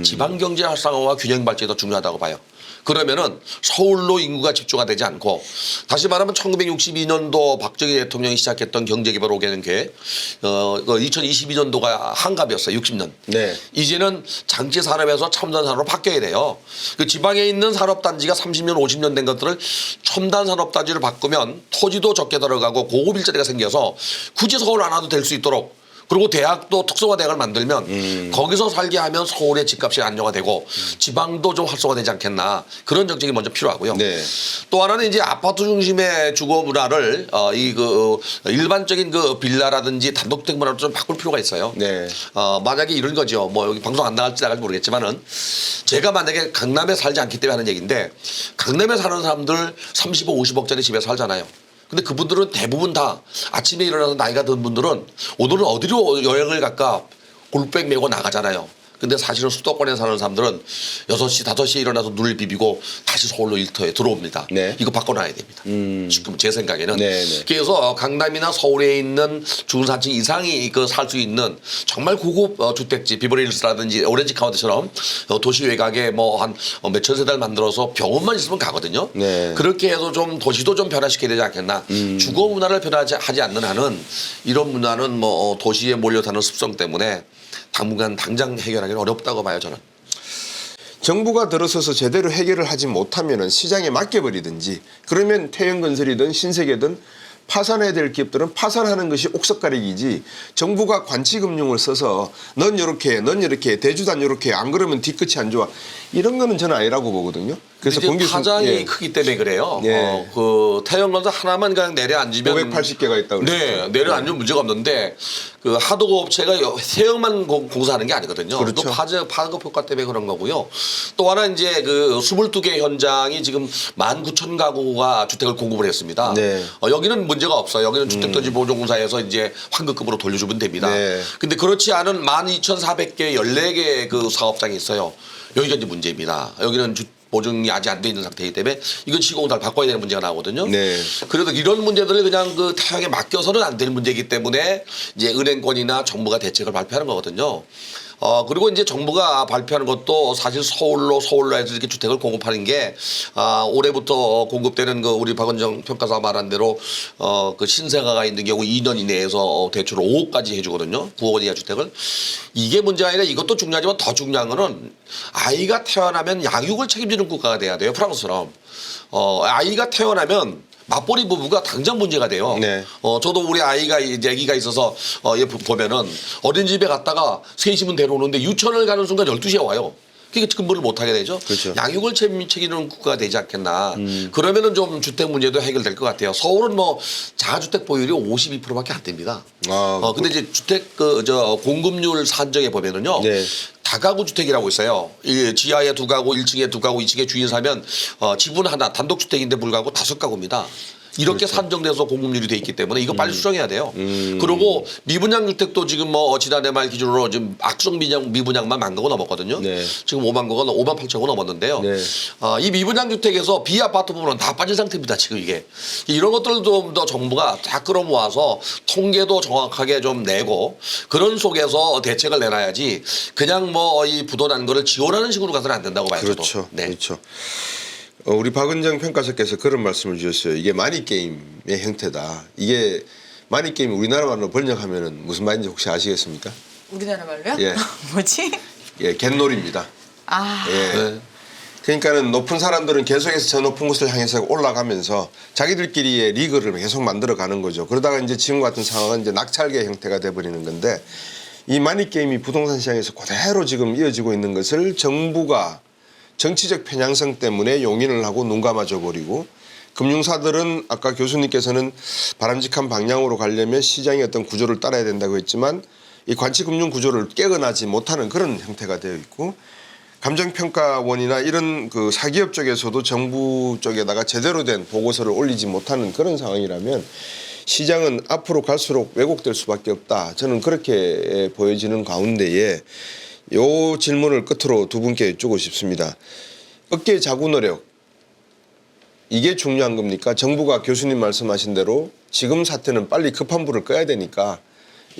지방 경제 활성화와 균형 발전이 더 중요하다고 봐요. 그러면은 서울로 인구가 집중화 되지 않고 다시 말하면 1962년도 박정희 대통령이 시작했던 경제개발 5개년 계획 2022년도가 한갑이었어요. 60년. 네. 이제는 장치 산업에서 첨단 산업으로 바뀌어야 돼요. 그 지방에 있는 산업단지가 30년 50년 된 것들을 첨단 산업단지를 바꾸면 토지도 적게 들어가고 고급 일자리가 생겨서 굳이 서울 안 와도 될 수 있도록 그리고 대학도 특성화 대학을 만들면 거기서 살게 하면 서울의 집값이 안정화되고 지방도 좀 활성화되지 않겠나 그런 정책이 먼저 필요하고요. 네. 또 하나는 이제 아파트 중심의 주거 문화를 일반적인 그 빌라라든지 단독주택 문화로 좀 바꿀 필요가 있어요. 네. 만약에 이런 거죠. 뭐 여기 방송 안 나갈지 나갈지 모르겠지만은 제가 만약에 강남에 살지 않기 때문에 하는 얘기인데 강남에 사는 사람들 30억 50억짜리 집에 살잖아요. 근데 그분들은 대부분 다 아침에 일어나서 나이가 든 분들은 오늘은 어디로 여행을 갈까 골백 메고 나가잖아요. 근데 사실은 수도권에 사는 사람들은 6시, 5시에 일어나서 눈을 비비고 다시 서울로 일터에 들어옵니다. 네. 이거 바꿔놔야 됩니다. 지금 제 생각에는. 네, 네. 그래서 강남이나 서울에 있는 중산층 이상이 그 살 수 있는 정말 고급 주택지, 비버리힐스라든지 오렌지 카운티처럼 도시 외곽에 뭐 한 몇천 세대를 만들어서 병원만 있으면 가거든요. 네. 그렇게 해서 좀 도시도 좀 변화시켜야 되지 않겠나. 주거 문화를 변화하지 않는 한은 이런 문화는 뭐 도시에 몰려 사는 습성 때문에 당분간 당장 해결하기는 어렵다고 봐요, 저는. 정부가 들어서서 제대로 해결을 하지 못하면 시장에 맡겨버리든지 그러면 태영건설이든 신세계든 파산해야 될 기업들은 파산하는 것이 옥석가리기지 정부가 관치금융을 써서 넌 요렇게 넌 이렇게 대주단 요렇게 안 그러면 뒤끝이 안 좋아 이런 거는 저는 아니라고 보거든요. 그래서 이제 공교수 파장이 예. 크기 때문에 그래요. 예. 그 태영건설 하나만 그냥 내려앉으면 580개가 있다고 네, 내려앉으면 문제가 없는데 그 하도급 업체가 세형만 공사하는 게 아니거든요. 그렇죠. 또 파급 효과 때문에 그런 거고요. 또 하나 이제 그 22개 현장이 지금 19,000가구가 주택을 공급을 했습니다. 네. 여기는 문제가 없어요. 여기는 주택도시보증공사에서 이제 환급금으로 돌려주면 됩니다. 네. 근데 그렇지 않은 12,400개 14개 그 사업장이 있어요. 여기가 이제 문제입니다. 여기는 보증이 아직 안 돼 있는 상태이기 때문에 이건 시공을 바꿔야 되는 문제가 나오거든요. 네. 그래도 이런 문제들을 그냥 그 태양에 맡겨서는 안 되는 문제이기 때문에 이제 은행권이나 정부가 대책을 발표하는 거거든요. 그리고 이제 정부가 발표하는 것도 사실 서울로 해서 이렇게 주택을 공급하는 게 올해부터 공급되는 그 우리 박원정 평가사 말한 대로 그 신생아가 있는 경우 2년 이내에서 대출 5억까지 해주거든요. 9억 원 이하 주택을. 이게 문제가 아니라 이것도 중요하지만 더 중요한 거는 아이가 태어나면 양육을 책임지는 국가가 돼야 돼요. 프랑스처럼. 아이가 태어나면 맞벌이 부부가 당장 문제가 돼요. 네. 저도 우리 아기가 있어서 얘 보면은 어린이집에 갔다가 3시면 데려오는데 유치원을 가는 순간 12시에 와요. 그러니까 근무를 못 하게 되죠. 그렇죠. 양육을 책임지는 국가가 되지 않겠나. 그러면은 좀 주택 문제도 해결될 것 같아요. 서울은 뭐 자가주택 보유율이 52%밖에 안 됩니다. 근데 이제 주택 공급률 산정해 보면은요. 네. 다가구 주택이라고 있어요. 이 지하에 2가구, 1층에 2가구, 2층에 주인 살면 지분 하나 단독주택인데 불구하고 5가구입니다. 이렇게 그렇죠. 산정돼서 공급률이 돼 있기 때문에 이거 빨리 수정해야 돼요. 그리고 미분양 주택도 지금 뭐 지난해 말 기준으로 지금 악성 미분양만 10,000거 넘었거든요. 네. 지금 50,000거가 58,000거 넘었는데요. 네. 이 미분양 주택에서 비아파트 부분은 다 빠진 상태입니다. 지금 이게 이런 것들도 좀 더 정부가 다 끌어모아서 통계도 정확하게 좀 내고 그런 속에서 대책을 내놔야지 그냥 뭐 이 부도난 거를 지원하는 식으로 가서는 안 된다고 봐요. 그렇죠. 저도. 네. 그렇죠. 우리 박은정 평가사께서 그런 말씀을 주셨어요. 이게 마니게임의 형태다. 이게 마니게임 우리나라 말로 번역하면 무슨 말인지 혹시 아시겠습니까? 우리나라 말로요? 예. 뭐지? 예, 갯놀이입니다. 아, 예. 네. 그러니까는 높은 사람들은 계속해서 저 높은 곳을 향해서 올라가면서 자기들끼리의 리그를 계속 만들어 가는 거죠. 그러다가 이제 지금 같은 상황은 이제 낙찰계 형태가 돼 버리는 건데 이 마니게임이 부동산 시장에서 그대로 지금 이어지고 있는 것을 정부가 정치적 편향성 때문에 용인을 하고 눈 감아줘 버리고 금융사들은 아까 교수님께서는 바람직한 방향으로 가려면 시장의 어떤 구조를 따라야 된다고 했지만 이 관치금융 구조를 깨어나지 못하는 그런 형태가 되어 있고 감정평가원이나 이런 그 사기업 쪽에서도 정부 쪽에다가 제대로 된 보고서를 올리지 못하는 그런 상황이라면 시장은 앞으로 갈수록 왜곡될 수밖에 없다. 저는 그렇게 보여지는 가운데에 요 질문을 끝으로 두 분께 여쭈고 싶습니다. 어깨 자구 노력 이게 중요한 겁니까? 정부가 교수님 말씀하신 대로 지금 사태는 빨리 급한 불을 꺼야 되니까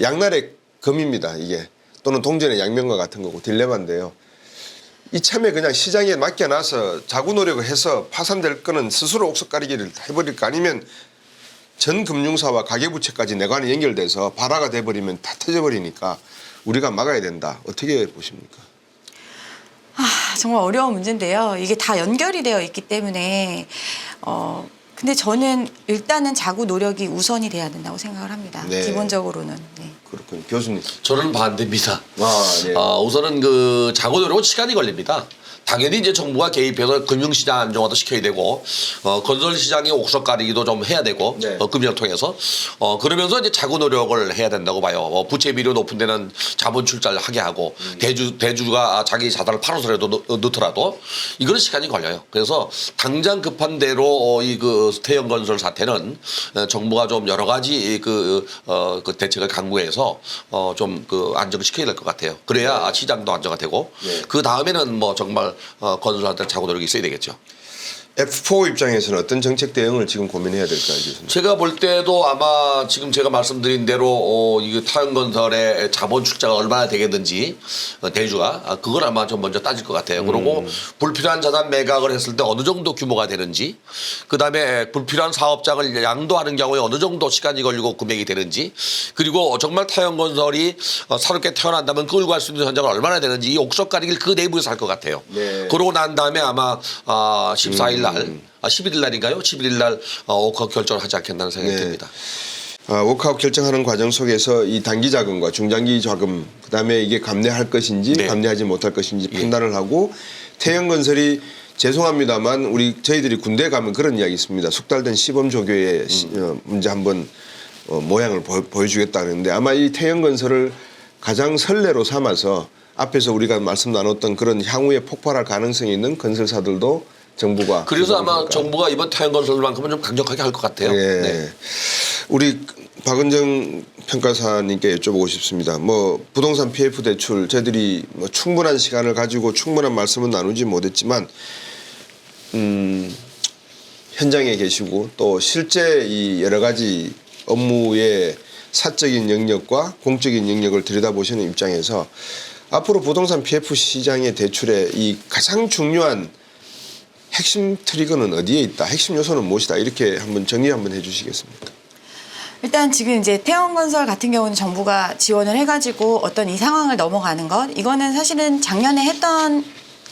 양날의 검입니다. 이게 또는 동전의 양면과 같은 거고 딜레마인데요. 이참에 그냥 시장에 맡겨놔서 자구 노력을 해서 파산될 거는 스스로 옥석가리기를 해버릴까 아니면 전 금융사와 가계부채까지 내관이 연결돼서 발화가 돼버리면 다 터져버리니까 우리가 막아야 된다. 어떻게 보십니까? 정말 어려운 문제인데요. 이게 다 연결이 되어 있기 때문에 근데 저는 일단은 자구 노력이 우선이 돼야 된다고 생각을 합니다. 네. 기본적으로는. 네. 그렇군요. 교수님. 저는 반대입니다. 예. 우선은 그 자구 노력은 시간이 걸립니다. 당연히 이제 정부가 개입해서 금융시장 안정화도 시켜야 되고 건설시장의 옥석 가리기도 좀 해야 되고 네. 금융을 통해서 그러면서 이제 자구 노력을 해야 된다고 봐요. 부채 비율이 높은 데는 자본 출자를 하게 하고 대주가 자기 자산을 팔아서라도 넣더라도 이거는 시간이 걸려요. 그래서 당장 급한 대로 이 그 태형 건설 사태는 정부가 좀 여러 가지 그 대책을 강구해서 좀 그 안정을 시켜야 될 것 같아요. 그래야 시장도 안정화되고 네. 그 다음에는 뭐 정말 건설한테 자구 노력이 있어야 되겠죠. F4 입장에서는 어떤 정책 대응을 지금 고민해야 될까요, 교수님? 제가 볼 때도 아마 지금 제가 말씀드린 대로 이거 타연건설의 자본 출자가 얼마나 되겠는지 대주가 그걸 아마 좀 먼저 따질 것 같아요. 그리고 불필요한 자산 매각을 했을 때 어느 정도 규모가 되는지, 그다음에 불필요한 사업장을 양도하는 경우에 어느 정도 시간이 걸리고 금액이 되는지, 그리고 정말 타연건설이 새롭게 태어난다면 그걸 구할 수 있는 현장은 얼마나 되는지 이 옥석 가리기를 그 내부에서 할 것 같아요. 네. 그러고 난 다음에 아마 14일 날 11일 날인가요? 11일 날 워크아웃 결정을 하지 않겠다는 생각이 네. 듭니다. 워크아웃 결정하는 과정 속에서 이 단기 자금과 중장기 자금 그다음에 이게 감내할 것인지 네. 감내하지 못할 것인지 판단을 하고 태형건설이 죄송합니다만 저희들이 군대에 가면 그런 이야기 있습니다. 숙달된 시범 조교의 문제 한번 모양을 보여주겠다 그랬는데 아마 이 태형건설을 가장 선례로 삼아서 앞에서 우리가 말씀 나눴던 그런 향후에 폭발할 가능성이 있는 건설사들도 정부가 그래서 아마 그러니까. 정부가 이번 태양건설만큼은 좀 강력하게 할 것 같아요. 예. 네. 우리 박은정 평가사님께 여쭤보고 싶습니다. 뭐 부동산 PF 대출 저희들이 뭐 충분한 시간을 가지고 충분한 말씀은 나누지 못했지만 현장에 계시고 또 실제 이 여러 가지 업무의 사적인 영역과 공적인 영역을 들여다보시는 입장에서 앞으로 부동산 PF 시장의 대출의 이 가장 중요한 핵심 트리거는 어디에 있다? 핵심 요소는 무엇이다? 이렇게 한번 정리 한번 해주시겠습니까? 일단 지금 이제 태형건설 같은 경우는 정부가 지원을 해가지고 어떤 이 상황을 넘어가는 것 이거는 사실은 작년에 했던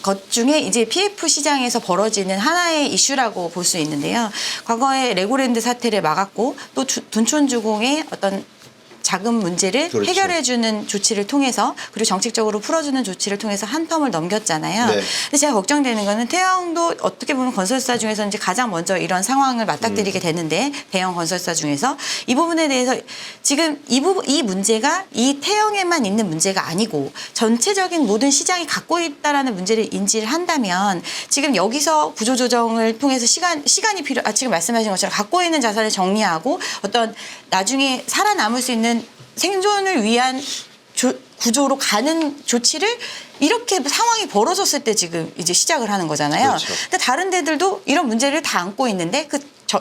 것 중에 이제 PF 시장에서 벌어지는 하나의 이슈라고 볼 수 있는데요. 과거에 레고랜드 사태를 막았고 또 둔촌주공의 어떤 자금 문제를 그렇죠. 해결해주는 조치를 통해서 그리고 정책적으로 풀어주는 조치를 통해서 한 텀을 넘겼잖아요. 네. 근데 제가 걱정되는 거는 태영도 어떻게 보면 건설사 중에서 이제 가장 먼저 이런 상황을 맞닥뜨리게 되는데 대형 건설사 중에서 이 부분에 대해서 지금 이 문제가 이 태영에만 있는 문제가 아니고 전체적인 모든 시장이 갖고 있다라는 문제를 인지를 한다면 지금 여기서 구조조정을 통해서 시간이 지금 말씀하신 것처럼 갖고 있는 자산을 정리하고 어떤 나중에 살아남을 수 있는 생존을 위한 구조로 가는 조치를 이렇게 상황이 벌어졌을 때 지금 이제 시작을 하는 거잖아요. 그렇죠. 근데 다른 데들도 이런 문제를 다 안고 있는데 그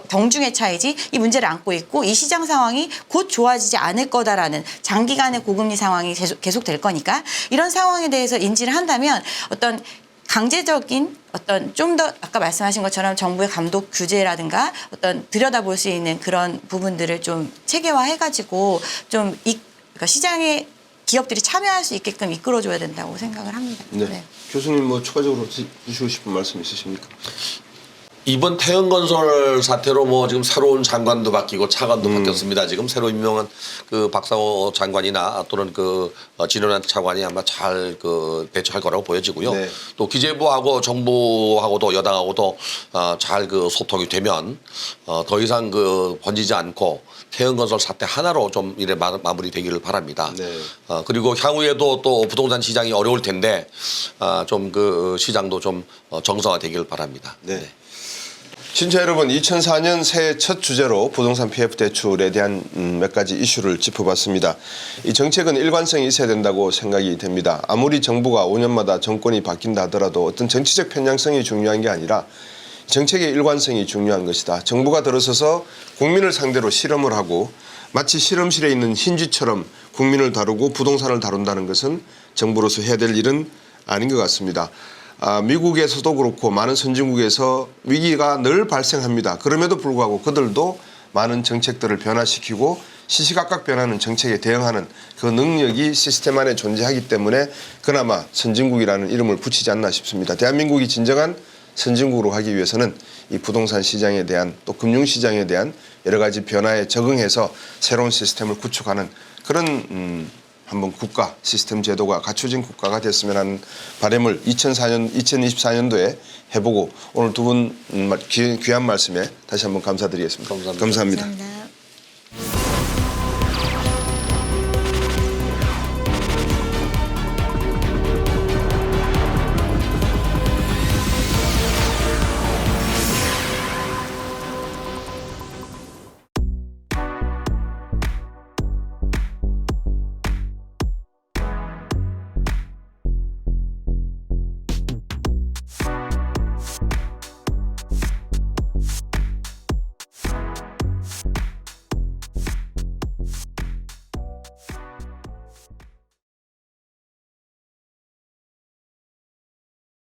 경중의 차이지 이 문제를 안고 있고 이 시장 상황이 곧 좋아지지 않을 거다라는 장기간의 고금리 상황이 계속될 거니까 이런 상황에 대해서 인지를 한다면 어떤 강제적인 어떤 좀 더 아까 말씀하신 것처럼 정부의 감독 규제라든가 어떤 들여다볼 수 있는 그런 부분들을 좀 체계화해가지고 좀 그러니까 시장에 기업들이 참여할 수 있게끔 이끌어줘야 된다고 생각을 합니다. 네. 교수님 뭐 추가적으로 주시고 싶은 말씀 있으십니까? 이번 태영건설 사태로 뭐 지금 새로운 장관도 바뀌고 차관도 바뀌었습니다. 지금 새로 임명한 그 박상호 장관이나 또는 그 진원한 차관이 아마 잘 그 배치할 거라고 보여지고요. 네. 또 기재부하고 정부하고도 여당하고도 잘 그 소통이 되면 더 이상 그 번지지 않고 태영건설 사태 하나로 좀 이래 마무리되기를 바랍니다. 네. 그리고 향후에도 또 부동산 시장이 어려울 텐데 좀 그 시장도 좀 정상화되기를 바랍니다. 네. 시청자 여러분, 2004년 새해 첫 주제로 부동산 PF 대출에 대한 몇 가지 이슈를 짚어봤습니다. 이 정책은 일관성이 있어야 된다고 생각이 됩니다. 아무리 정부가 5년마다 정권이 바뀐다 하더라도 어떤 정치적 편향성이 중요한 게 아니라 정책의 일관성이 중요한 것이다. 정부가 들어서서 국민을 상대로 실험을 하고 마치 실험실에 있는 흰쥐처럼 국민을 다루고 부동산을 다룬다는 것은 정부로서 해야 될 일은 아닌 것 같습니다. 미국에서도 그렇고 많은 선진국에서 위기가 늘 발생합니다. 그럼에도 불구하고 그들도 많은 정책들을 변화시키고 시시각각 변하는 정책에 대응하는 그 능력이 시스템 안에 존재하기 때문에 그나마 선진국이라는 이름을 붙이지 않나 싶습니다. 대한민국이 진정한 선진국으로 하기 위해서는 이 부동산 시장에 대한 또 금융시장에 대한 여러 가지 변화에 적응해서 새로운 시스템을 구축하는 그런 한번 국가 시스템 제도가 갖춰진 국가가 됐으면 하는 바람을 2024년도에 해보고 오늘 두 분 귀한 말씀에 다시 한번 감사드리겠습니다. 감사합니다. 감사합니다. 감사합니다.